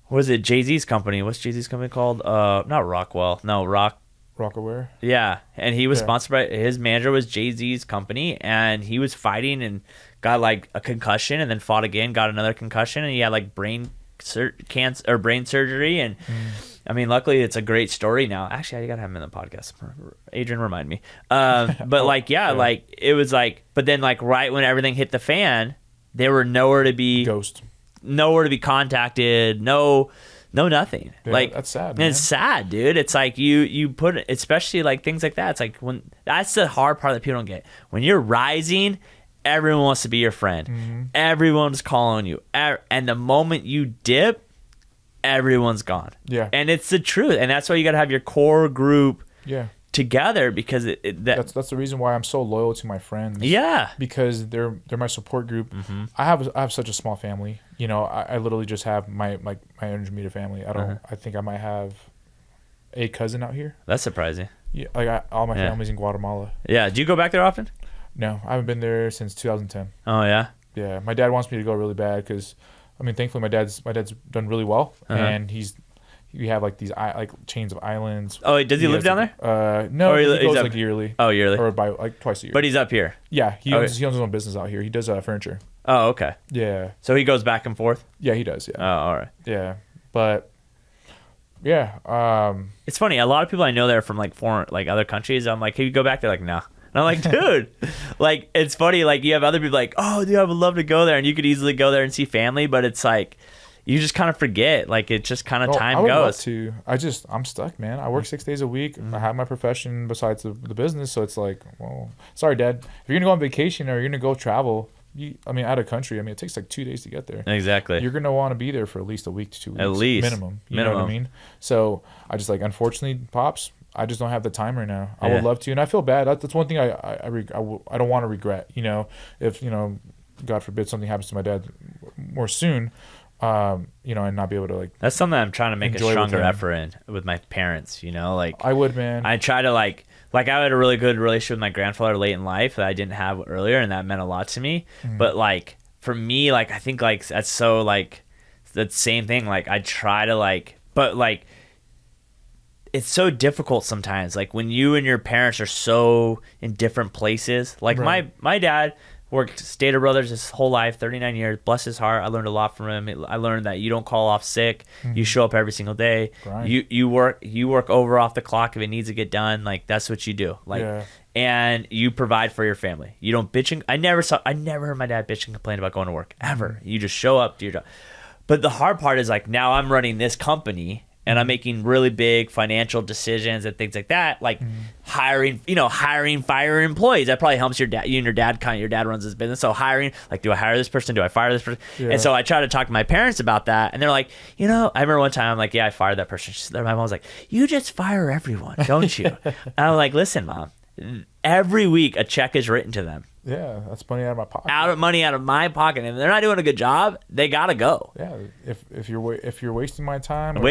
what was it, Jay-Z's company? What's Jay-Z's company called? Not Rockwell. No, Rockaware. Yeah, and he was sponsored by, his manager was Jay-Z's company, and he was fighting and got like a concussion, and then fought again, got another concussion, and he had like brain surgery, and I mean, luckily it's a great story now. Actually, I gotta have him in the podcast. Adrian, remind me. But like, like it was like, but then like right when everything hit the fan, they were nowhere to be contacted. No, nothing. Yeah, like, that's sad, man. It's sad, dude. It's like you put, especially like things like that. It's like that's the hard part that people don't get. When you're rising, everyone wants to be your friend. Everyone's calling you, and the moment you dip, everyone's gone. Yeah, and it's the truth, and that's why you got to have your core group. Together, because that's the reason why I'm so loyal to my friends. Yeah, because they're my support group. I have such a small family. I literally just have my intermediate family. I think I might have a cousin out here. That's surprising. Yeah, like all my family's in Guatemala. Yeah, do you go back there often? No, I haven't been there since 2010. Oh yeah. Yeah, my dad wants me to go really bad because, I mean, thankfully my dad's done really well, and we have like these like chains of islands. Oh, does he live down there? No, he goes like yearly. Oh, yearly, or by like twice a year. But he's up here. Yeah, he owns his own business out here. He does furniture. Oh, okay. Yeah. So he goes back and forth. Yeah, he does. Yeah. Oh, all right. Yeah, but yeah. It's funny. A lot of people I know there from like foreign, like other countries. I'm like, hey, you go back there? Like, no. And I'm like, dude, like, it's funny. Like, you have other people like, oh, dude, I would love to go there. And you could easily go there and see family. But it's like, you just kind of forget. Like, it just kind of time I would goes. Love to. I'm stuck, man. I work 6 days a week. I have my profession besides the business. So it's like, well, sorry, Dad. If you're going to go on vacation or you're going to go travel, out of country, it takes like 2 days to get there. Exactly. You're going to want to be there for at least a week to 2 weeks. At least. Minimum. You know what I mean? So I just like, unfortunately, Pops, I just don't have the time right now. I would love to, and I feel bad. That's one thing I don't want to regret. If God forbid something happens to my dad more soon, and not be able to like. That's something I'm trying to make a stronger effort in with my parents. Like I would, man. I try to like I had a really good relationship with my grandfather late in life that I didn't have earlier, and that meant a lot to me. But like for me, like I think like that's so like that same thing. Like I try to like, but like. It's so difficult sometimes, like when you and your parents are so in different places. Like my dad worked Stater Brothers his whole life, 39 years, bless his heart. I learned a lot from him. I learned that you don't call off sick. You show up every single day. You work over off the clock if it needs to get done. Like that's what you do. Like and you provide for your family. You don't bitch. I never heard my dad bitch and complain about going to work ever. You just show up, do your job. But the hard part is like now I'm running this company. And I'm making really big financial decisions and things like that, like hiring, fire employees. That probably helps your dad. You and your dad runs this business. So hiring, like, do I hire this person? Do I fire this person? Yeah. And so I try to talk to my parents about that. And they're like, I remember one time I'm like, yeah, I fired that person. My mom was like, you just fire everyone, don't you? And I'm like, listen, Mom, every week a check is written to them. Yeah, that's money out of my pocket. Money out of my pocket. And if they're not doing a good job, they gotta go. Yeah, if you're wasting my time, if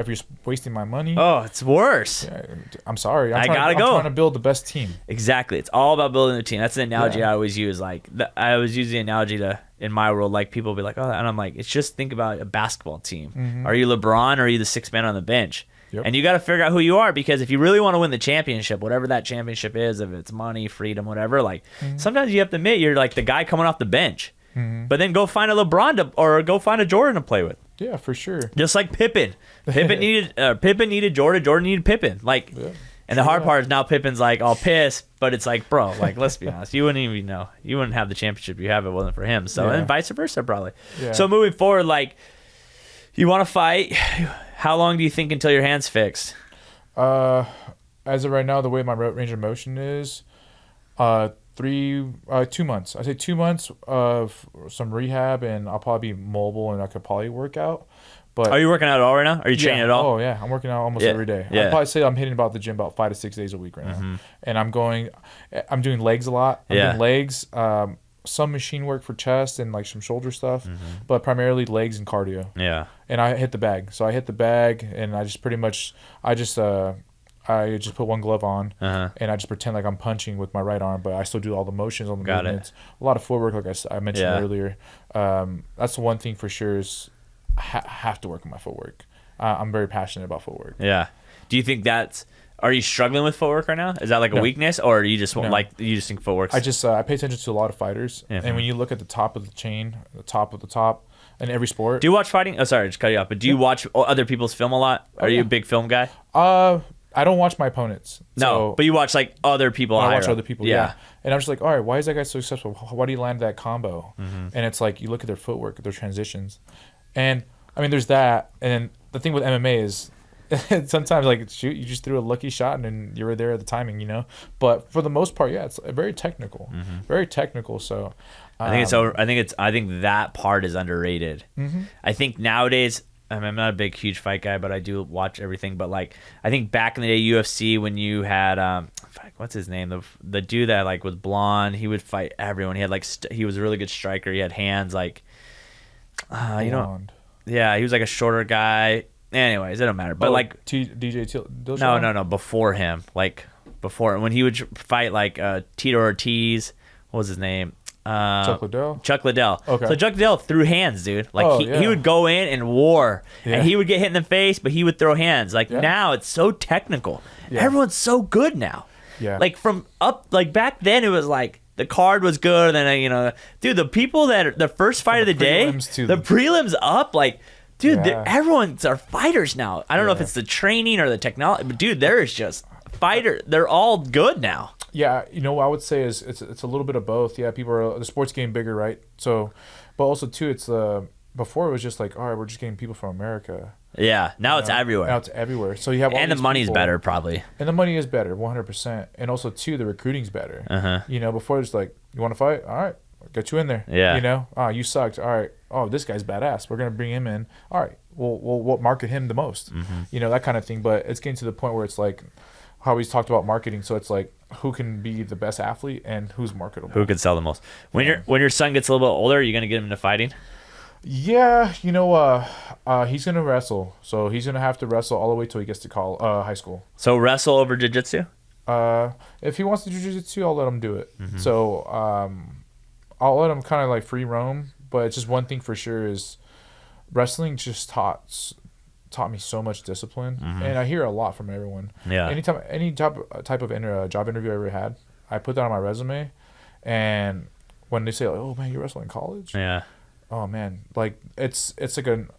you're wasting my money, oh, it's worse. Yeah, I'm sorry. I'm trying to build the best team. Exactly, it's all about building the team. That's the analogy I always use. Like I always use the analogy in my world. Like people be like, oh, and I'm like, it's just think about a basketball team. Are you LeBron or are you the sixth man on the bench? Yep. And you got to figure out who you are, because if you really want to win the championship, whatever that championship is, if it's money, freedom, whatever, like sometimes you have to admit you're like the guy coming off the bench. But then go find a LeBron or go find a Jordan to play with. Yeah, for sure. Just like Pippen. Pippen needed Jordan. Jordan needed Pippen. Like, and the hard part is now Pippen's like all pissed, but it's like, bro, like let's be honest, you wouldn't even know. You wouldn't have the championship you have if it wasn't for him. So and vice versa probably. Yeah. So moving forward, like you want to fight. How long do you think until your hand's fixed? As of right now, the way my range of motion is, 2 months. I say 2 months of some rehab, and I'll probably be mobile, and I could probably work out. But are you working out at all right now? Are you training at all? Oh yeah, I'm working out almost every day. Yeah. I'd probably say I'm hitting about the gym about 5 to 6 days a week right now, and I'm doing legs a lot. I'm doing legs. Some machine work for chest and like some shoulder stuff, but primarily legs and cardio. Yeah. And I hit the bag. So I hit the bag, and I just put one glove on, and I just pretend like I'm punching with my right arm, but I still do all the motions on the movements. A lot of footwork, like I mentioned earlier. That's the one thing for sure is I have to work on my footwork. I'm very passionate about footwork. Yeah. Do you think are you struggling with footwork right now? Is that like a weakness, or you just you just think footwork's... I pay attention to a lot of fighters, and when you look at the top of the chain, the top of the top in every sport. Do you watch fighting? Oh, sorry, just cut you off. But do you watch other people's film a lot? Are you a big film guy? I don't watch my opponents. No, but you watch like other people. I watch other people. Yeah. And I'm just like, all right, why is that guy so successful? Why do you land that combo? And it's like you look at their footwork, their transitions, and I mean, there's that. And the thing with MMA is, sometimes like you just threw a lucky shot and then you were there at the timing, But for the most part, it's very technical, very technical. So I think that part is underrated. I think nowadays, I'm not a big, huge fight guy, but I do watch everything. But like, I think back in the day, UFC, when you had what's his name, the dude that like was blonde, he would fight everyone. He had like he was a really good striker. He had hands like, yeah, he was like a shorter guy. Anyways, it don't matter. But like DJ Dillashaw? No, before him, like before when he would fight like Tito Ortiz. What was his name? Chuck Liddell. Okay. So Chuck Liddell threw hands, dude. Like he would go in and war, and he would get hit in the face, but he would throw hands. Like now, it's so technical. Yeah. Everyone's so good now. Yeah. Like from up, like back then, it was like the card was good, and then dude, the people that the first fight of the day, the prelims up, like. Dude, everyone's are fighters now. I don't know if it's the training or the technology, but dude, there is just fighter. They're all good now. Yeah, what I would say is it's a little bit of both. Yeah, the sport's getting bigger, right? So, but also too, it's before it was just like, all right, we're just getting people from America. Yeah, now it's everywhere. Now it's everywhere. So you have all and the money's people, better probably. And the money is better, 100%. And also too, the recruiting's better. Before it's like, you want to fight? All right, I'll get you in there. Yeah. You sucked. All right. Oh, this guy's badass. We're gonna bring him in. All right. We'll market him the most. That kind of thing. But it's getting to the point where it's like how we talked about marketing. So it's like who can be the best athlete and who's marketable. Who can sell the most. When your son gets a little bit older, are you gonna get him into fighting? Yeah, he's gonna wrestle. So he's gonna have to wrestle all the way till he gets to high school. So wrestle over jiu-jitsu? If he wants to jiu-jitsu, I'll let him do it. So I'll let him kind of like free roam. But it's just one thing for sure is wrestling just taught me so much discipline, and I hear a lot from everyone. Yeah. Any type of job interview I ever had, I put that on my resume, and when they say like, "Oh man, you wrestled in college?" Yeah. Oh man, like it's like an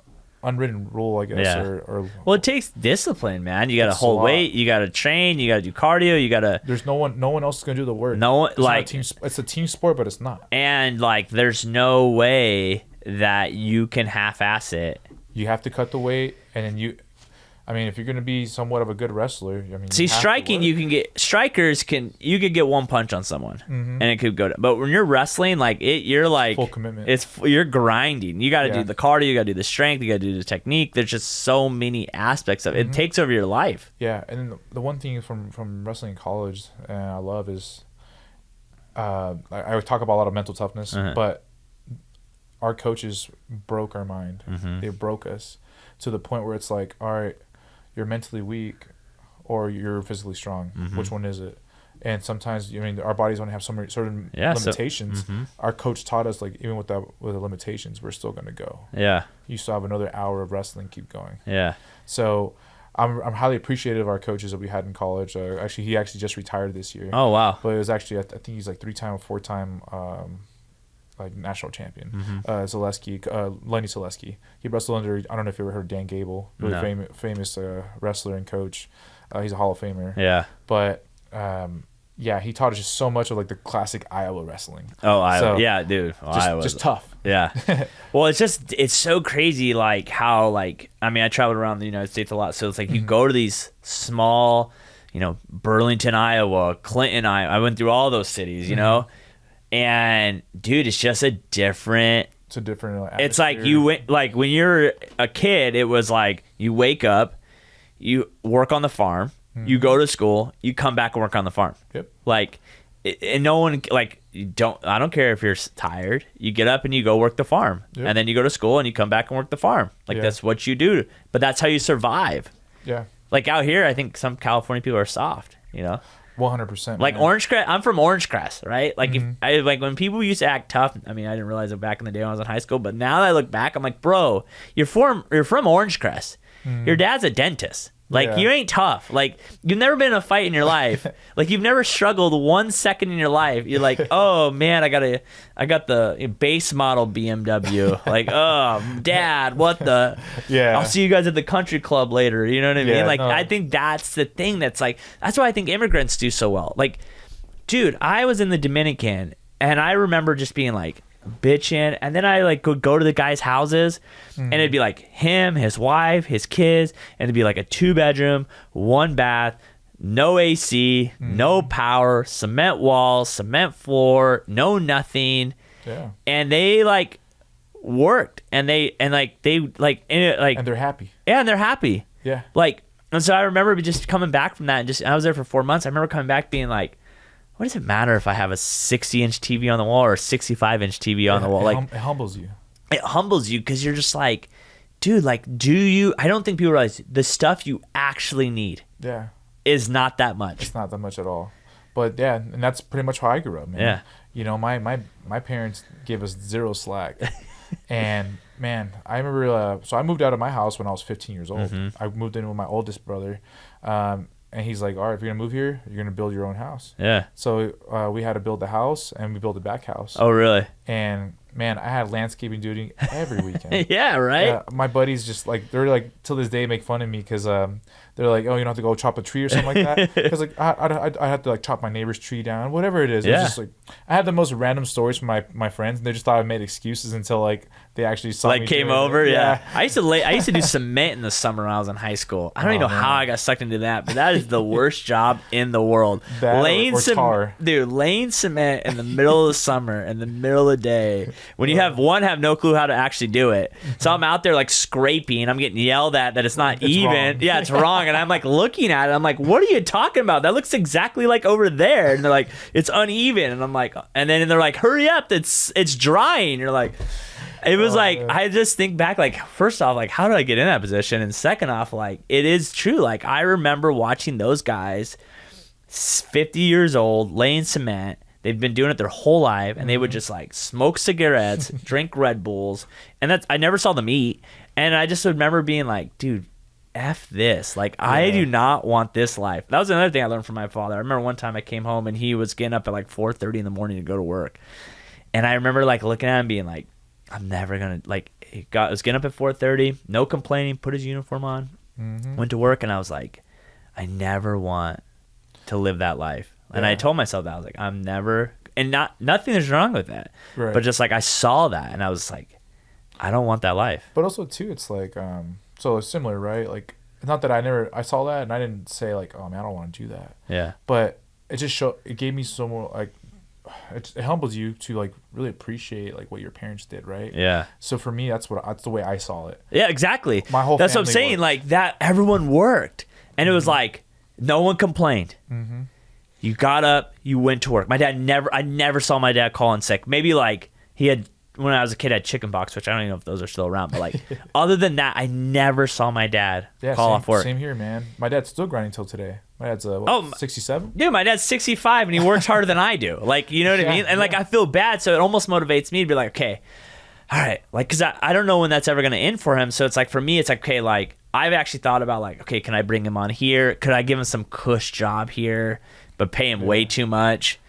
unwritten rule, I guess. Yeah. Or well, it takes discipline, man. You got to hold weight. You got to train. You got to do cardio. You got to. There's no one else is gonna do the work. No one it's a team sport, but it's not. And like, there's no way that you can half-ass it. You have to cut the weight, and then if you're gonna be somewhat of a good wrestler, see, striking, you can get one punch on someone, and it could go. But when you're wrestling, like you're like full commitment. You're grinding. You got to do the cardio, you got to do the strength, you got to do the technique. There's just so many aspects of it. It takes over your life. Yeah, and then the one thing from wrestling in college, and I love is, I talk about a lot of mental toughness, but our coaches broke our mind. They broke us to the point where it's like, all right, you're mentally weak or you're physically strong. Which one is it? And sometimes, our bodies only have some certain limitations. Our coach taught us, like, even with the limitations, we're still going to go. Yeah. You still have another hour of wrestling, keep going. Yeah. So I'm highly appreciative of our coaches that we had in college. He actually just retired this year. Oh, wow. But it was actually, I think he's like 3-time or 4-time like national champion. Lenny Zaleski. He wrestled under, I don't know if you ever heard of Dan Gable, really famous wrestler and coach. He's a Hall of Famer. Yeah. But he taught us just so much of like the classic Iowa wrestling. Oh, Iowa. So, yeah, dude. Iowa. Just tough. Yeah. Well, it's so crazy, like how, like, I traveled around the United States a lot. So it's like you go to these small, Burlington, Iowa, Clinton, Iowa. I went through all those cities, and dude, it's just a different. It's a different. It's like like when you're a kid, it was like you wake up, you work on the farm, you go to school, you come back and work on the farm. Yep. Like, and no one like I don't care if you're tired. You get up and you go work the farm, and then you go to school and you come back and work the farm. Like that's what you do. But that's how you survive. Yeah. Like out here, I think some California people are soft. 100%. Like Orange Crest, I'm from Orange Crest, right? Like when people used to act tough, I didn't realize it back in the day when I was in high school, but now that I look back, I'm like, bro, you're from Orange Crest. Your dad's a dentist. Like you ain't tough. Like you've never been in a fight in your life. Like you've never struggled 1 second in your life. You're like, oh man, I got the base model BMW. Like, oh dad, what the? Yeah. I'll see you guys at the country club later. You know what I mean? Like I think that's the thing that's like that's why I think immigrants do so well. Like, dude, I was in the Dominican and I remember just being like bitching, and then I like could go to the guys' houses and it'd be like him, his wife, his kids, and it'd be like a 2-bedroom, 1 bath, no AC, no power, cement walls, cement floor, no nothing. Yeah. And they like worked and they're happy. Yeah, and they're happy. Yeah. Like, and so I remember just coming back from that, and I was there for 4 months. I remember coming back being like, what does it matter if I have a 60-inch TV on the wall or a 65-inch TV on the wall? Like, it humbles you. It humbles you because you're just like, dude, like, I don't think people realize the stuff you actually need. Yeah. is not that much. It's not that much at all. But yeah, and that's pretty much how I grew up, man. Yeah. You know, my parents gave us zero slack. And man, I remember, so I moved out of my house when I was 15 years old. I moved in with my oldest brother. And he's like, all right, if you're going to move here, you're going to build your own house. Yeah. So we had to build the house, and we built the back house. Oh, really? And man, I had landscaping duty every weekend. Yeah, right? Yeah, my buddies just like, they're like, till this day make fun of me because they're like, oh, you don't have to go chop a tree or something like that. Because like I have to like chop my neighbor's tree down, whatever it is. Yeah. It was just like, I had the most random stories from my friends, and they just thought I made excuses until like they actually saw me. Like came over, yeah. I used to do cement in the summer when I was in high school. I don't even know how I got sucked into that, but that is the worst job in the world. Laying cement in the middle of the summer, in the middle of the day, when you have no clue how to actually do it. So I'm out there like scraping. I'm getting yelled at that it's not even. Wrong. Yeah, it's wrong. And I'm like looking at it. I'm like, what are you talking about? That looks exactly like over there. And they're like, it's uneven. And I'm like, and then they're like, hurry up, it's drying. You're like, it was man. I just think back, like, first off, like, how did I get in that position? And second off, like, it is true. Like, I remember watching those guys, 50 years old, laying cement. They've been doing it their whole life, and they would just like smoke cigarettes, drink Red Bulls, and I never saw them eat. And I just remember being like, dude, F this. Like, I do not want this life. That was another thing I learned from my father. I remember one time I came home, and he was getting up at like 4:30 in the morning to go to work. And I remember like looking at him being like, I'm never going to, like, was getting up at 4:30, no complaining, put his uniform on, went to work, and I was like, I never want to live that life. And I told myself that. I was like, I'm never, and nothing is wrong with that. Right. But just like I saw that, and I was like, I don't want that life. But also too, it's like, so it's similar, right? Like, not that I saw that and I didn't say like, oh man, I don't want to do that. Yeah. But it just it gave me so more like, it humbles you to like really appreciate like what your parents did, right? Yeah. So for me, that's the way I saw it. Yeah, exactly. That's what I'm saying. Worked. Like that, everyone worked, and it was like no one complained. You got up, you went to work. I never saw my dad call in sick. Maybe like he had, when I was a kid, had chicken pox, which I don't even know if those are still around. But like, other than that, I never saw my dad call off work. Same here, man. My dad's still grinding till today. My dad's 67. Dude, my dad's 65, and he works harder than I do. Like, you know what I mean? And like, I feel bad, so it almost motivates me to be like, okay, all right, like, because I don't know when that's ever gonna end for him. So it's like, for me, it's like, okay, like I've actually thought about like, okay, can I bring him on here? Could I give him some cush job here? But pay him way too much,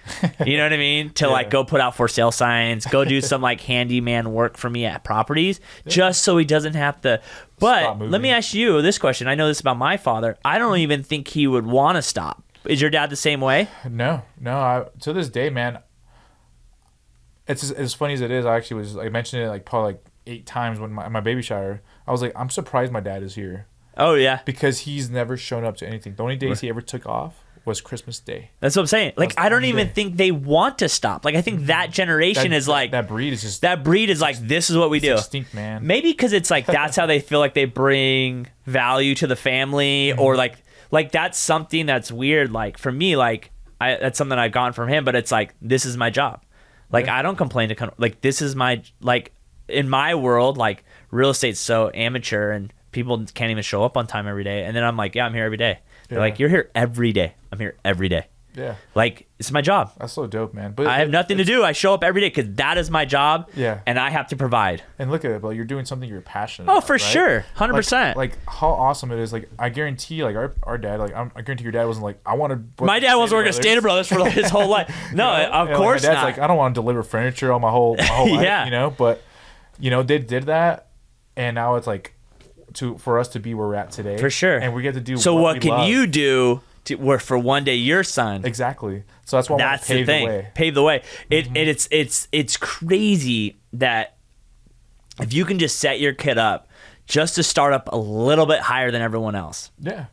you know what I mean? To like go put out for sale signs, go do some like handyman work for me at properties, just so he doesn't have to. But let me ask you this question. I know this about my father. I don't even think he would want to stop. Is your dad the same way? No. To this day, man, it's as funny as it is. I mentioned it like probably like 8 times when my baby shower. I was like, I'm surprised my dad is here. Oh yeah, because he's never shown up to anything. The only days he ever took off was Christmas Day. That's what I'm saying. Like, I don't even think they want to stop. Like, I think that generation is like, that breed is like, this is what we do. Extinct, man. Maybe because it's like, that's how they feel like they bring value to the family, or like that's something that's weird. Like, for me, like, that's something I've gotten from him, but it's like, this is my job. Like, I don't complain like, this is my, like, in my world, like, real estate's so amateur and people can't even show up on time every day. And then I'm like, yeah, I'm here every day. They're like, you're here every day. I'm here every day. Yeah. Like, it's my job. That's so dope, man. But I have nothing to do. I show up every day because that is my job. Yeah. And I have to provide. And look at it, but you're doing something you're passionate about. Oh, for sure. 100%. Like how awesome it is. Like, I guarantee, like, our dad, like, I guarantee your dad wasn't like, I want to. My dad was working at Standard Brothers for like his whole life. No, of course like, my dad's not. like, I don't want to deliver furniture all my whole life, you know? But, you know, they did that, and now it's like, for us to be where we're at today. For sure. And we get to do so what can you do for one day your son? Exactly. So that's why I want to pave the way. Pave the way. It's crazy that if you can just set your kid up just to start up a little bit higher than everyone else. Yeah.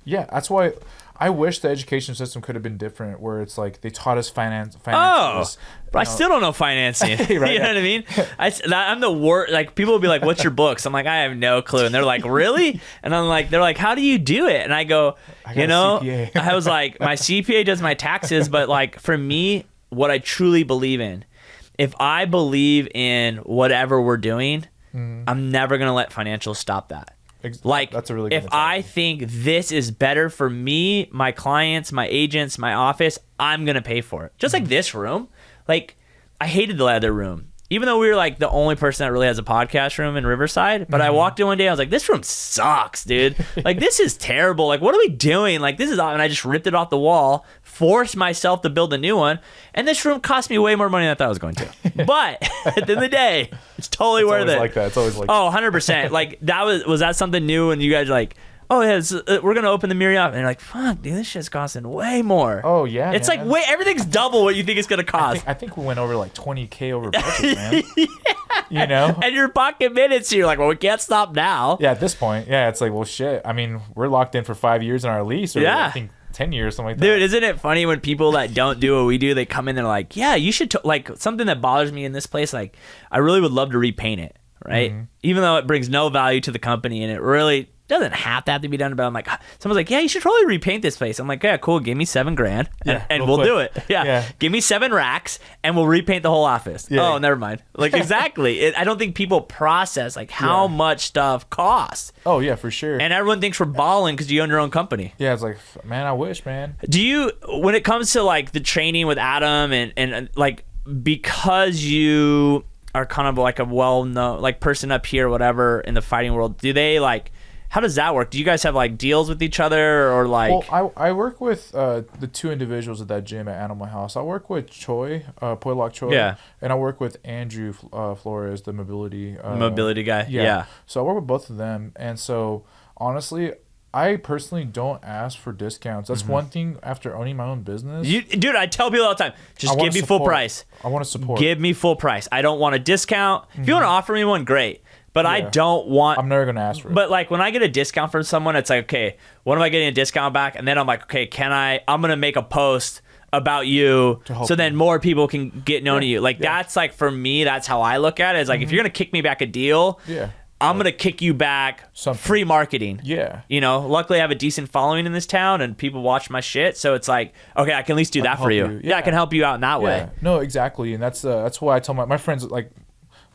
That's why I wish the education system could have been different, where it's like they taught us finances. But I still don't know financing. Right, you know what I mean? I'm the worst. Like, people will be like, "What's your books?" I'm like, I have no clue, and they're like, "Really?" And I'm like, "They're like, how do you do it?" And I go, I was like, my CPA does my taxes, but like for me, what I truly believe in, if I believe in whatever we're doing, I'm never gonna let financials stop that. Like, that's a really good if I think this is better for me, my clients, my agents, my office, I'm going to pay for it. Just like this room. Like, I hated the other room. Even though we were like the only person that really has a podcast room in Riverside, but I walked in one day, I was like, this room sucks, dude. Like, this is terrible. Like, what are we doing? Like, this is, and I just ripped it off the wall, forced myself to build a new one, and this room cost me way more money than I thought it was going to. But at the end of the day, it's totally worth it. Like that. It's always like that. Oh, 100%. Like, was that something new? And you guys are like, oh yeah, we're gonna open the Marriott, and you're like, fuck, dude, this shit's costing way more. Oh yeah, it's like everything's double what you think it's gonna cost. I think we went over like $20,000 over budget, man. Yeah. You know, and your pocket minutes, so you're like, well, we can't stop now. Yeah, at this point, yeah, it's like, well, shit. I mean, we're locked in for 5 years in our lease, or I think 10 years, something like that. Dude, isn't it funny when people that don't do what we do, they come in, they're like, yeah, you should like something that bothers me in this place. Like, I really would love to repaint it, right? Even though it brings no value to the company, and it really doesn't have to be done, but I'm like, someone's like, yeah, you should probably repaint this place. I'm like, yeah, cool, give me $7,000 and we'll do it. Yeah. Give me 7 racks and we'll repaint the whole office. Oh, never mind. Like, exactly. I don't think people process like how much stuff costs. Oh yeah, for sure. And everyone thinks we're balling because you own your own company. Yeah, it's like, man, I wish, man. Do you, when it comes to like the training with Adam and like, because you are kind of like a well-known like person up here, whatever, in the fighting world, do they like, how does that work? Do you guys have like deals with each other, or like? Well, I work with the 2 individuals at that gym at Animal House. I work with Choi, Poilok Choi, and I work with Andrew Flores, the mobility guy. Yeah. So I work with both of them, and so honestly, I personally don't ask for discounts. That's one thing after owning my own business. Dude, I tell people all the time, just give me full price. I want to support. Give me full price. I don't want a discount. If you want to offer me one, great. But I don't want... I'm never going to ask for it. But like when I get a discount from someone, it's like, okay, what am I getting a discount back? And then I'm like, okay, I'm going to make a post about you so then more people can get known to you. Like that's like, for me, that's how I look at it. It's like, if you're going to kick me back a deal... I'm going to kick you back free marketing. Yeah. You know, luckily I have a decent following in this town and people watch my shit. So it's like, okay, I can at least do that for you. Yeah, I can help you out in that way. No, exactly. And that's why I tell my friends, like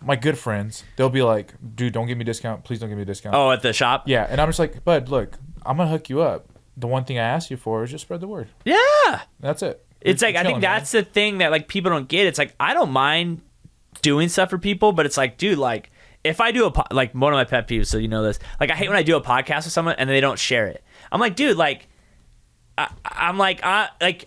my good friends, they'll be like, dude, don't give me a discount. Please don't give me a discount. Oh, at the shop? Yeah. And I'm just like, bud, look, I'm going to hook you up. The one thing I ask you for is just spread the word. Yeah. That's it. It's like, I think that's the thing that like people don't get. It's like, I don't mind doing stuff for people, but it's like, dude, like, if I do like one of my pet peeves, so you know this, like I hate when I do a podcast with someone and they don't share it. I'm like, dude, like, I'm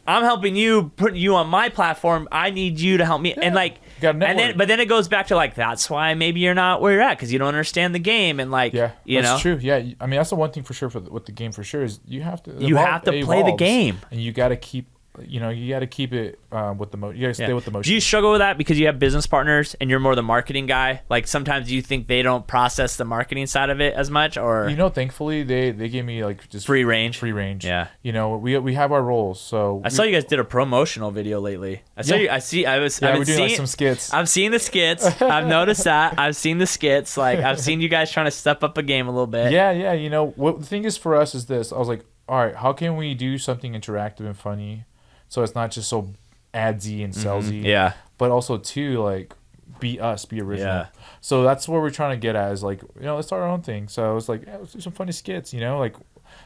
helping you, putting you on my platform. I need you to help me, and like, but then it goes back to like, that's why maybe you're not where you're at because you don't understand the game, and like, that's true. Yeah, I mean that's the one thing for sure with the game for sure is you have to play the game, and you got to keep. You got to keep it with the motion. You got to stay with the motion. Do you struggle with that because you have business partners and you're more the marketing guy? Like sometimes you think they don't process the marketing side of it as much, or thankfully they gave me like just free range. Yeah. We have our roles. So I saw you guys did a promotional video lately. We're doing like some skits. I've seen the skits. I've noticed that. I've seen the skits. Like I've seen you guys trying to step up a game a little bit. Yeah. What the thing is for us is this. I was like, all right, how can we do something interactive and funny? So it's not just so adsy and salesy, but also too like be us, be original. Yeah. So that's what we're trying to get at is like, let's start our own thing. So it's like, let's do some funny skits, like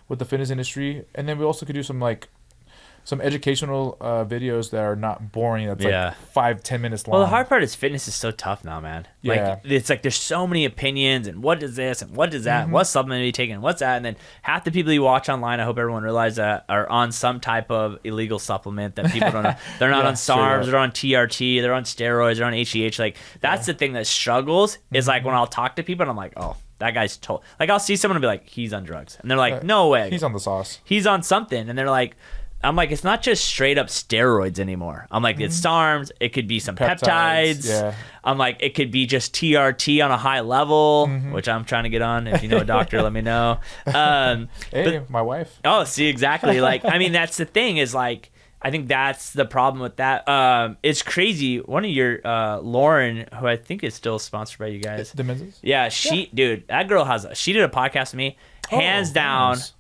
with the fitness industry, and then we also could do some like some educational videos that are not boring. That's like 5-10 minutes long. Well, the hard part is fitness is so tough now, man. Like it's like there's so many opinions and what is this and what is that? And what supplement are you taking? What's that? And then half the people you watch online, I hope everyone realizes that, are on some type of illegal supplement that people don't know. They're not on SARMs, they're on TRT, they're on steroids, they're on HGH. Like that's the thing that struggles is like when I'll talk to people and I'm like, oh, that guy's like I'll see someone and be like, he's on drugs. And they're like, no way. He's on the sauce. He's on something. And they're like, I'm like, it's not just straight up steroids anymore. I'm like, it's SARMs. It could be some peptides. Yeah. I'm like, it could be just TRT on a high level, which I'm trying to get on. If you know a doctor, let me know. My wife. Oh, see, exactly. Like, I mean, that's the thing is like, I think that's the problem with that. It's crazy. One of your, Lauren, who I think is still sponsored by you guys. The Menzies? Yeah, dude, that girl she did a podcast with me. Hands down. Nice.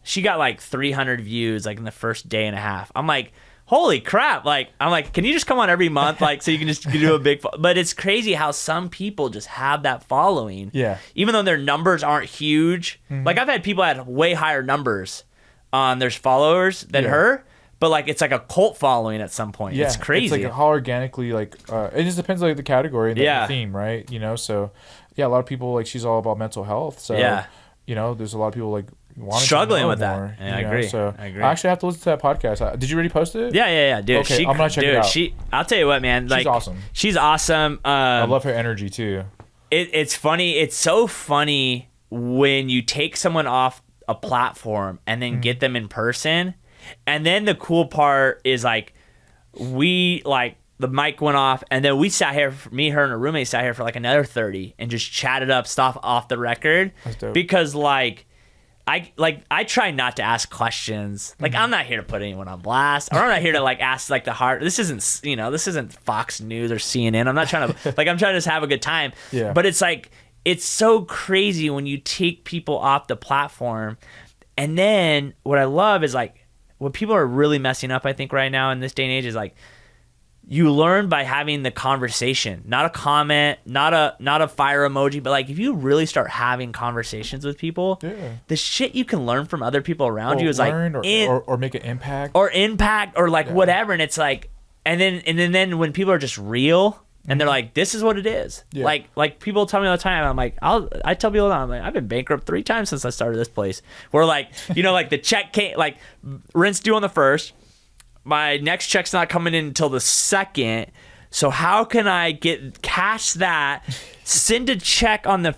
She got like 300 views like in the first day and a half. I'm like, holy crap. Like, I'm like, can you just come on every month? Like, so you can just do a big, but it's crazy how some people just have that following. Yeah. Even though their numbers aren't huge. Like, I've had people that have way higher numbers on their followers than her, but like, it's like a cult following at some point. It's crazy. It's like how organically, like, it just depends on like the category and the theme, right? You know, so yeah, a lot of people, like, she's all about mental health. So, you know, there's a lot of people like, struggling with that. Yeah, I agree. So I agree. I actually have to listen to that podcast. Did you already post it? Yeah, dude. Okay, I'm gonna check it out. I'll tell you what, man. Like, She's awesome. I love her energy too. It's funny. It's so funny when you take someone off a platform and then get them in person, and then the cool part is like the mic went off, and then we sat here. Me, her, and her roommate sat here for like another 30 and just chatted up stuff off the record. That's dope. Because I try not to ask questions. Like, I'm not here to put anyone on blast, or I'm not here to like ask like the hard. This isn't Fox News or CNN. I'm not trying to I'm trying to just have a good time. Yeah. But it's like, it's so crazy when you take people off the platform, and then what I love is like what people are really messing up. I think right now in this day and age is like, you learn by having the conversation, not a comment, not a fire emoji, but like if you really start having conversations with people, the shit you can learn from other people around you is like or make an impact or like whatever. And it's like, and then when people are just real and they're like, this is what it is. Like people tell me all the time. I'm like, I tell people all the time, I'm like, I've been bankrupt 3 times since I started this place. Where like, you know, like the check came, like rent's due on the 1st. My next check's not coming in until the 2nd. So how can I cash that, send a check on the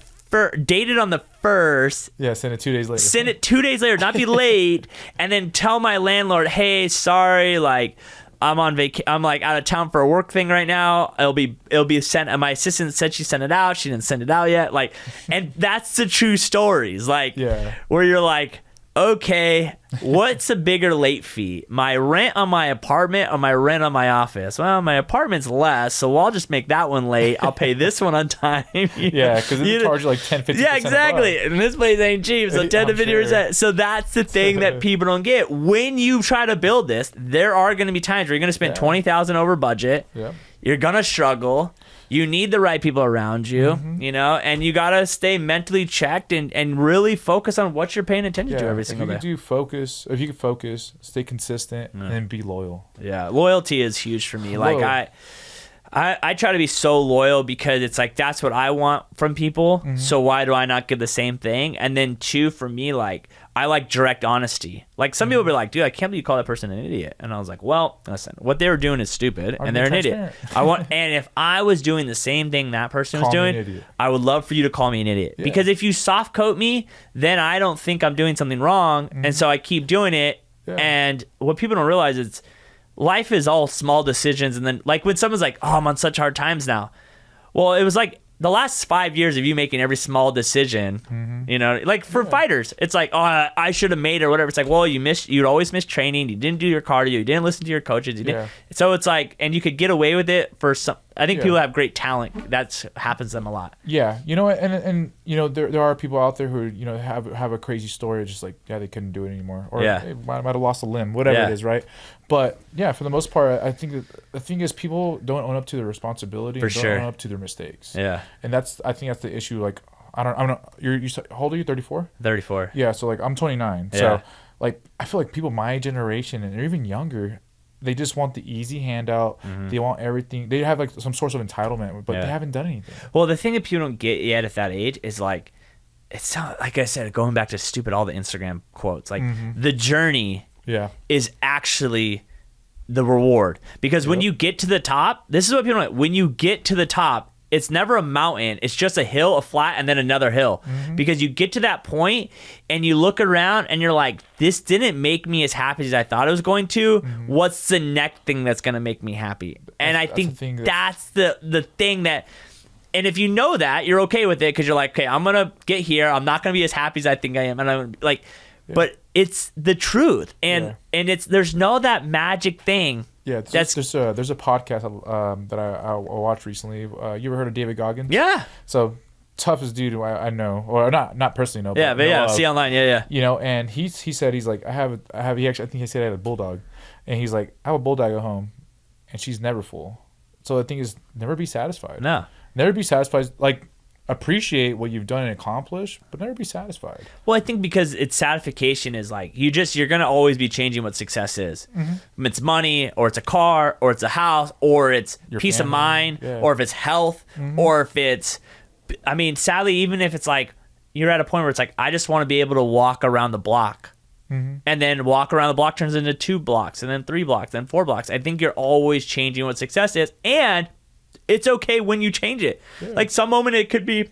dated on the 1st. Yeah, send it 2 days later. Send it 2 days later, not be late, and then tell my landlord, hey, sorry, like I'm on I'm like out of town for a work thing right now. It'll be sent. And my assistant said she sent it out. She didn't send it out yet. Like, and that's the true stories. Like, where you're like, okay, what's a bigger late fee? My rent on my apartment or my rent on my office? Well, my apartment's less, so I'll just make that one late. I'll pay this one on time. Yeah, because they charge you like 10-15%. Yeah, exactly. And this place ain't cheap, so 10 to 50%. So that's the thing that people don't get. When you try to build this, there are going to be times where you're going to spend $20,000 over budget. Yeah. You're going to struggle. You need the right people around you, you know, and you got to stay mentally checked and really focus on what you're paying attention to every single day. If you can focus, stay consistent, and be loyal. Yeah, loyalty is huge for me. Like I try to be so loyal because it's like, that's what I want from people. So why do I not give the same thing? And then 2, for me, like, I like direct honesty. Like, some people be like, dude, I can't believe you call that person an idiot. And I was like, well, listen, what they were doing is stupid, and they're an idiot. And if I was doing the same thing that person was doing, I would love for you to call me an idiot. Yeah. Because if you soft coat me, then I don't think I'm doing something wrong. And so I keep doing it. Yeah. And what people don't realize is life is all small decisions. And then, like, when someone's like, oh, I'm on such hard times now. Well, it was like the last 5 years of you making every small decision, you know, like for fighters, it's like, oh, I should have made it or whatever. It's like, well, you'd always miss training. You didn't do your cardio. You didn't listen to your coaches. You didn't. So it's like, and you could get away with it for some. I think people have great talent. That happens to them a lot. Yeah. You know, and you know, there are people out there who, you know, have a crazy story. Just like, they couldn't do it anymore. Or they might have lost a limb, whatever it is, right? But yeah, for the most part, I think that the thing is people don't own up to their responsibility. Don't own up to their mistakes. Yeah. And I think that's the issue. Like, I'm not, how old are you? 34? 34. Yeah. So like, I'm 29. Yeah. So like, I feel like people my generation and even younger, they just want the easy handout. They want everything. They have like some source of entitlement, but they haven't done anything. Well, the thing that people don't get yet at that age is like, it's not, like I said, going back to all the Instagram quotes, like the journey is actually the reward. Because when you get to the top, this is what people don't know. When you get to the top, it's never a mountain. It's just a hill, a flat, and then another hill. Because you get to that point and you look around and you're like, this didn't make me as happy as I thought it was going to. What's the next thing that's going to make me happy? And I think that's the thing that, and if you know that, you're okay with it because you're like, okay, I'm going to get here. I'm not going to be as happy as I think I am. And I'm like, but it's the truth. And there's no that magic thing. Yeah, there's a podcast that I watched recently. You ever heard of David Goggins? Yeah. So toughest dude I know, or not personally know. But see online. Yeah. You know, and he said he's like I think he said I had a bulldog, And he's like, I have a bulldog at home, and she's never full. So the thing is, never be satisfied. No. Never be satisfied. Like, appreciate what you've done and accomplished, but never be satisfied. Well, I think because it's satisfaction is like you're gonna always be changing what success is. If it's money, or it's a car, or it's a house, or it's your peace of mind, or if it's health, or if it's, I mean, sadly, even if it's like you're at a point where it's like, I just want to be able to walk around the block. And then walk around the block turns into 2 blocks, and then 3 blocks, then 4 blocks. I think you're always changing what success is, and it's okay when you change it. Yeah. Like some moment it could be,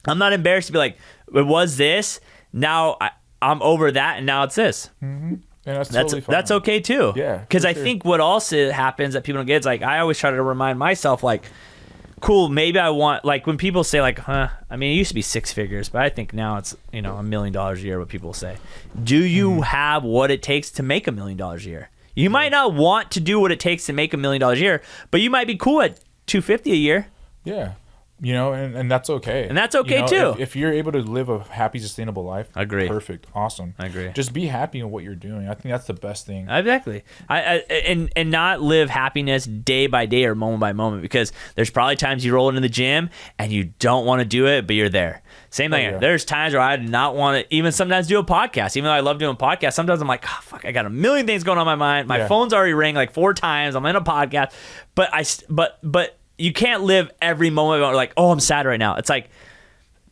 I'm not embarrassed to be like, it was this, now I'm over that, and now it's this. And that's totally fine. That's okay too. Yeah. Because I think what also happens that people don't get is like, I always try to remind myself like, cool, maybe I want, like when people say like, I mean, it used to be 6 figures, but I think now it's, $1 million a year, what people say. Do you have what it takes to make $1 million a year? You might not want to do what it takes to make $1 million a year, but you might be cool at $250 a year. Yeah. And that's okay. And that's okay too. If you're able to live a happy, sustainable life, I agree. Perfect. Awesome. I agree. Just be happy in what you're doing. I think that's the best thing. Exactly. And not live happiness day by day or moment by moment, because there's probably times you roll into the gym and you don't want to do it, but you're there. Same thing. Yeah. There's times where I do not want to even sometimes do a podcast. Even though I love doing podcasts, sometimes I'm like, oh, fuck, I got a million things going on in my mind. My phone's already ring like 4 times. I'm in a podcast, but you can't live every moment like, oh, I'm sad right now. It's like,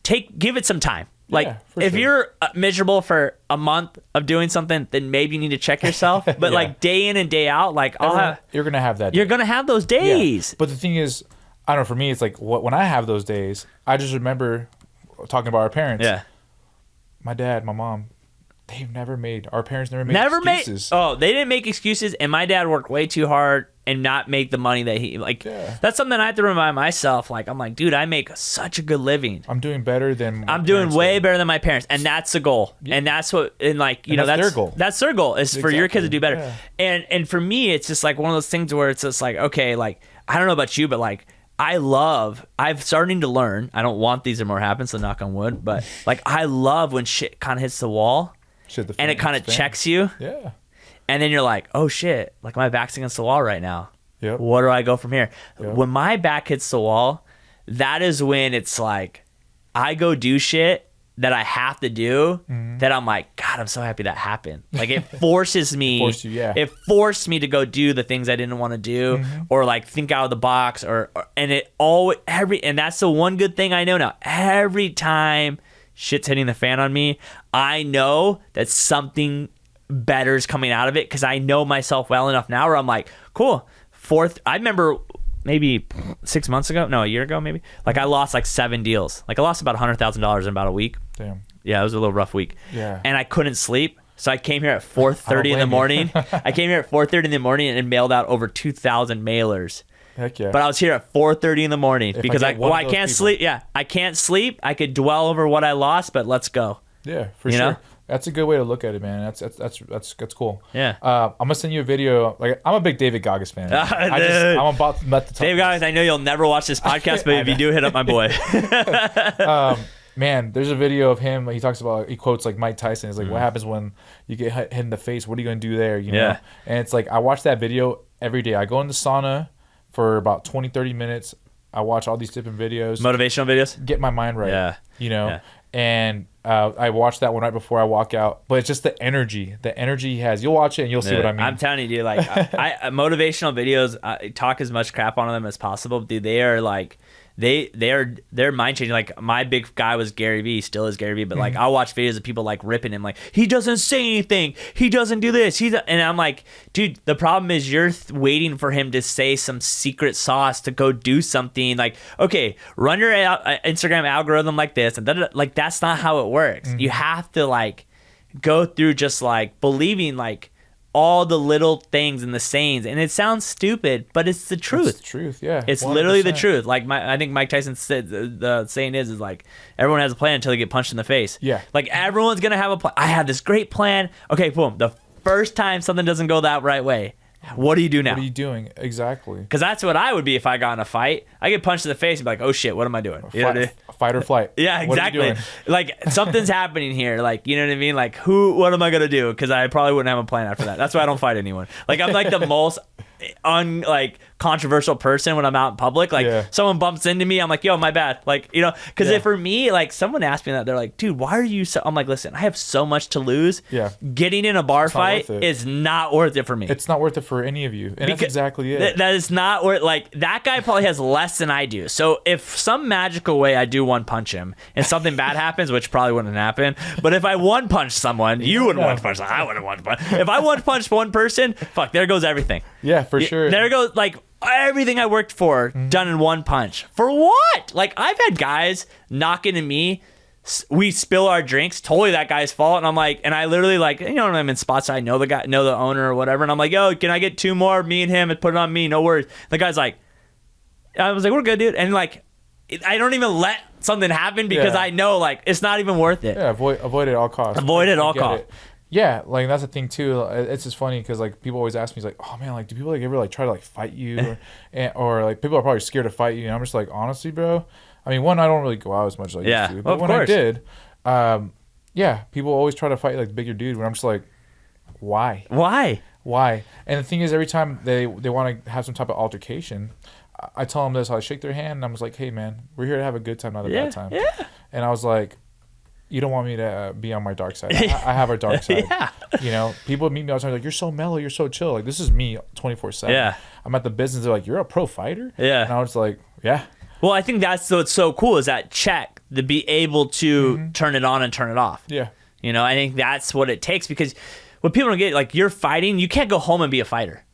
give it some time. Like, if you're miserable for a month of doing something, then maybe you need to check yourself. But like day in and day out, like you're gonna have that. You're gonna have those days. Yeah. But the thing is, I don't know. For me, it's like when I have those days, I just remember talking about our parents. Yeah. My dad, my mom. Our parents never made excuses. They didn't make excuses, and my dad worked way too hard and not make the money that he like. Yeah. That's something I have to remind myself. Like, I'm like, dude, I make such a good living. I'm doing better than. I'm doing way better than my parents, and that's the goal. Yeah. And that's what, and like that's their goal. That's their goal is for your kids to do better. Yeah. And for me, it's just like one of those things where it's just like, okay, like I don't know about you, but like I'm starting to learn. I don't want these to more happen, so knock on wood. But like I love when shit kind of hits the wall. And it kind of checks you. Yeah. And then you're like, oh shit, like my back's against the wall right now. Yep. Where do I go from here? Yep. When my back hits the wall, that is when it's like, I go do shit that I have to do that I'm like, God, I'm so happy that happened. Like it forces me. It forced me to go do the things I didn't want to do or like think out of the box and that's the one good thing I know now. Every time shit's hitting the fan on me, I know that something better is coming out of it because I know myself well enough now where I'm like, cool. I remember maybe a year ago maybe, like I lost like 7 deals. Like I lost about $100,000 in about a week. Damn. Yeah, it was a little rough week. Yeah. And I couldn't sleep. So I came here at 4:30 in the morning. I came here at 4:30 in the morning and mailed out over 2,000 mailers. Heck yeah. But I was here at 4:30 in the morning because I can't sleep. Yeah, I can't sleep. I could dwell over what I lost, but let's go. Yeah, for sure. Know? That's a good way to look at it, man. That's cool. Yeah. I'm gonna send you a video. Like I'm a big David Goggins fan. I'm about to let the David Goggins. I know you'll never watch this podcast, but if you do, hit up my boy. Man, there's a video of him. He quotes like Mike Tyson. He's like, "What happens when you get hit in the face? What are you gonna do there?" You know. And it's like I watch that video every day. I go in the sauna for about 20-30 minutes. I watch all these different videos, motivational videos, get my mind right. Yeah. And I watch that one right before I walk out. But it's just the energy he has. You'll watch it and you'll see what I mean. I'm telling you, dude, like I motivational videos, I talk as much crap on them as possible. Dude, they are like they're mind changing. Like my big guy was Gary Vee, still is Gary Vee, but like I'll watch videos of people like ripping him, like he doesn't say anything, he doesn't do this, and I'm like, dude, the problem is you're waiting for him to say some secret sauce to go do something. Like, okay, run your Instagram algorithm like this, and like that's not how it works. You have to like go through just like believing like all the little things and the sayings, and it sounds stupid, but it's the truth. It's the truth, yeah. It's 100%. Literally the truth. Like I think Mike Tyson said the saying is like everyone has a plan until they get punched in the face. Yeah. Like everyone's gonna have a plan. I have this great plan. Okay, boom. The first time something doesn't go that right way, what do you do now? What are you doing? Exactly. Because that's what I would be if I got in a fight. I get punched in the face and be like, oh shit, what am I doing? fight or flight. Yeah, exactly. Like something's happening here. Like, you know what I mean? Like what am I going to do? Because I probably wouldn't have a plan after that. That's why I don't fight anyone. Like I'm like the most controversial person when I'm out in public. Like someone bumps into me, I'm like, yo, my bad. Like, you know, because if for me, like someone asked me that, they're like, dude, why are you so, I'm like, listen, I have so much to lose. Yeah. Getting in a bar fight is not worth it for me. It's not worth it for any of you. And that's exactly it. That is not worth, like that guy probably has less than I do. So if some magical way I do one punch him and something bad happens, which probably wouldn't happen, but if I one punch someone, you wouldn't one punch someone, I wouldn't one punch. If I one punch one person, fuck, there goes everything. Yeah, for sure. There goes like everything I worked for done in one punch. For what? Like I've had guys knock into me, we spill our drinks, totally that guy's fault, and I'm like, and I literally like, you know, when I'm in spots I know the guy, know the owner or whatever, and I'm like, yo, can I get 2 more, me and him, and put it on me, no worries. The guy's like, I was like, we're good, dude, and like I don't even let something happen because I know like it's not even worth it. Yeah, avoid it at all costs. Avoid it at all costs. Yeah, like that's the thing too. It's just funny because like people always ask me, like, oh man, like do people like ever like try to like fight you, or like people are probably scared to fight you? And I'm just like, honestly, bro. I mean, one, I don't really go out as much as I used to, but when I did, people always try to fight like the bigger dude. When I'm just like, why? And the thing is, every time they want to have some type of altercation, I tell them this. I shake their hand, and I'm just like, hey man, we're here to have a good time, not a bad time. Yeah. And I was like, you don't want me to be on my dark side. I have a dark side. You know, people meet me all the time like, you're so mellow, you're so chill. Like, this is me 24/7. Yeah. I'm at the business. They're like, you're a pro fighter? Yeah. And I was like, yeah. Well, I think that's what's so cool is that check, to be able to turn it on and turn it off. Yeah. You know, I think that's what it takes because what people don't get, like, you're fighting, you can't go home and be a fighter.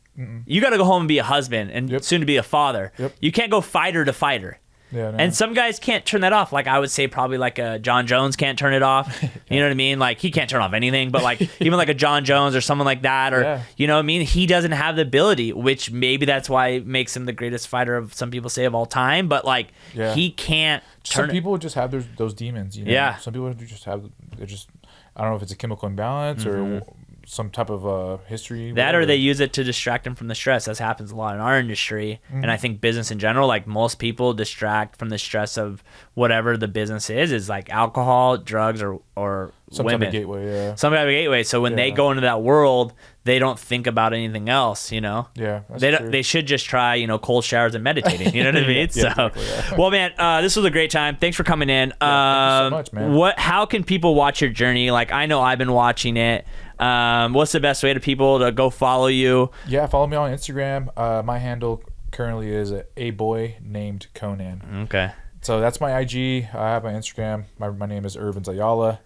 You got to go home and be a husband and soon to be a father. You can't go fighter to fighter. Yeah, no. And some guys can't turn that off. Like I would say probably like a John Jones can't turn it off. You know what I mean? Like he can't turn off anything, but like even like a John Jones or someone like that, or you know what I mean? He doesn't have the ability, which maybe that's why it makes him the greatest fighter of some people say of all time. But like he can't turn. Some people just have those demons. You know? Yeah. Some people just have. They're just. I don't know if it's a chemical imbalance or some type of history. That or they use it to distract them from the stress. That happens a lot in our industry. And I think business in general, like most people distract from the stress of whatever the business is like alcohol, drugs, or some women. Type of gateway, Some type of gateway. So when they go into that world, they don't think about anything else, you know? Yeah. They should just try, you know, cold showers and meditating. You know what I mean? Exactly, well, man, this was a great time. Thanks for coming in. Thank you so much, man. How can people watch your journey? Like, I know I've been watching it. What's the best way to people to go follow you? Yeah, follow me on Instagram. My handle currently is a boy named Conan. Okay. So that's my IG. I have my Instagram. My name is Irvins Ayala.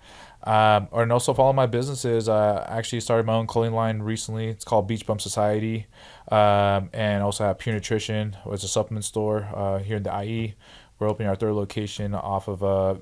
And also follow my businesses. I actually started my own clothing line recently. It's called Beach Bum Society. And also have Pure Nutrition. It's a supplement store here in the IE. We're opening our 3rd location off of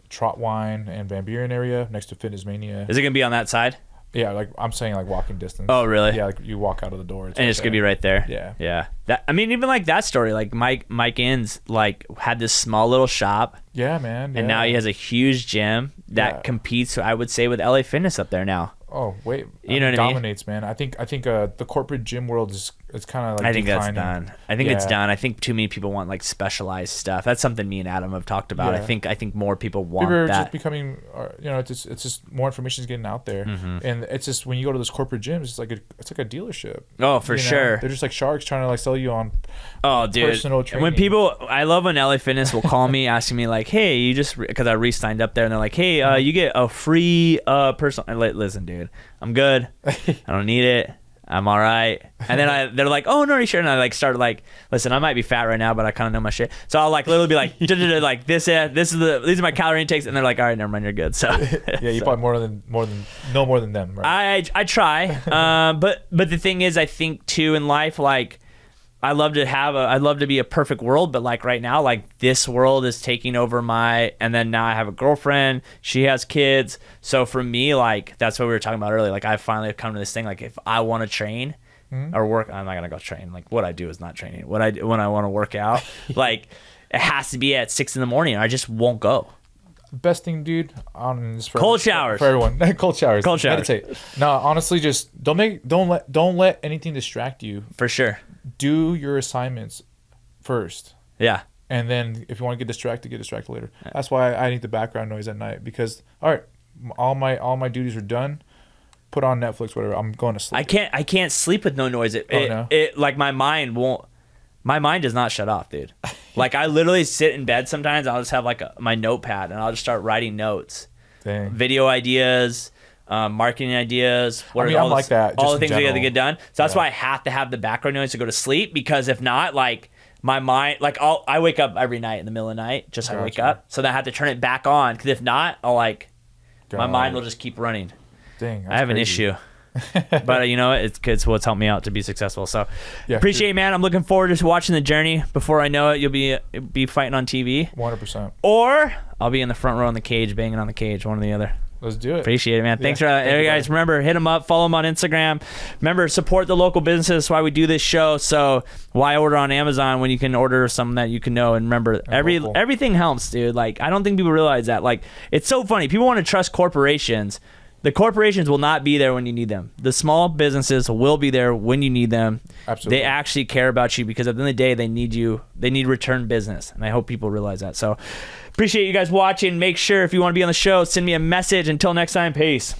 Trotwine and Van Buren area next to Fitness Mania. Is it going to be on that side? Yeah, like I'm saying, like walking distance. Oh, really? Yeah, like you walk out of the door, and it's gonna be right there. Yeah. That, I mean, even like that story, like Mike Inns, like had this small little shop. Yeah, man. Yeah. And now he has a huge gym that competes, I would say, with LA Fitness up there now. Oh wait, you know what dominates, I mean? Man. I think the corporate gym world is kind of like. I think declining. That's done. I think it's done. I think too many people want like specialized stuff. That's something me and Adam have talked about. I think more people want people are that. Just becoming, you know, it's just more information is getting out there, and it's just when you go to those corporate gyms, it's like a dealership. Oh, for sure. They're just like sharks trying to like sell you on. Oh, dude. Personal training. When people, I love when LA Fitness will call me asking me like, hey, you just because I re-signed up there, and they're like, hey, you get a free personal. Listen, dude, I'm good. I don't need it. I'm all right. And then they're like, oh, no, are you sure? And I like started like, listen, I might be fat right now, but I kind of know my shit. So I'll like literally be like, like these are my calorie intakes, and they're like, all right, never mind, you're good. So yeah, you probably know more than them, right? I try, but the thing is, I think too in life, like I'd love to be a perfect world, but like right now, like this world is taking over and then now I have a girlfriend, she has kids. So for me, like that's what we were talking about earlier. Like I finally have come to this thing, like if I want to train or work, I'm not going to go train. Like what I do is not training. When I want to work out, like it has to be at 6 a.m. I just won't go. Best thing, dude, on this cold showers for everyone. Cold showers. Meditate. No, honestly, just don't let anything distract you. For sure. Do your assignments first. Yeah. And then if you want to get distracted later. That's why I need the background noise at night, because all right, all my duties are done. Put on Netflix, whatever. I'm going to sleep. I can't sleep with no noise. It like my mind does not shut off, dude. Like I literally sit in bed sometimes. I'll just have like my notepad and I'll just start writing notes. Dang. Video ideas, marketing ideas. I'm like that. All the things we got to get done. So that's why I have to have the background noise to go to sleep, because if not, like my mind, like I wake up every night in the middle of the night. I wake up, so then I have to turn it back on, because if not, my mind will just keep running. Dang, I have an issue. But you know, it's what's helped me out to be successful. So appreciate it, man. I'm looking forward to watching the journey. Before I know it, you'll be fighting on TV. 100%. Or I'll be in the front row in the cage, banging on the cage, one or the other. Let's do it. Appreciate it, man. Thanks for that. Guys, remember, hit them up, follow them on Instagram. Remember, support the local businesses. That's why we do this show. So why order on Amazon when you can order something that you can know? And remember, everything helps, dude. Like, I don't think people realize that. Like, it's so funny. People want to trust corporations. The corporations will not be there when you need them. The small businesses will be there when you need them. Absolutely. They actually care about you, because at the end of the day, they need you. They need return business. And I hope people realize that. So appreciate you guys watching. Make sure if you want to be on the show, send me a message. Until next time, peace.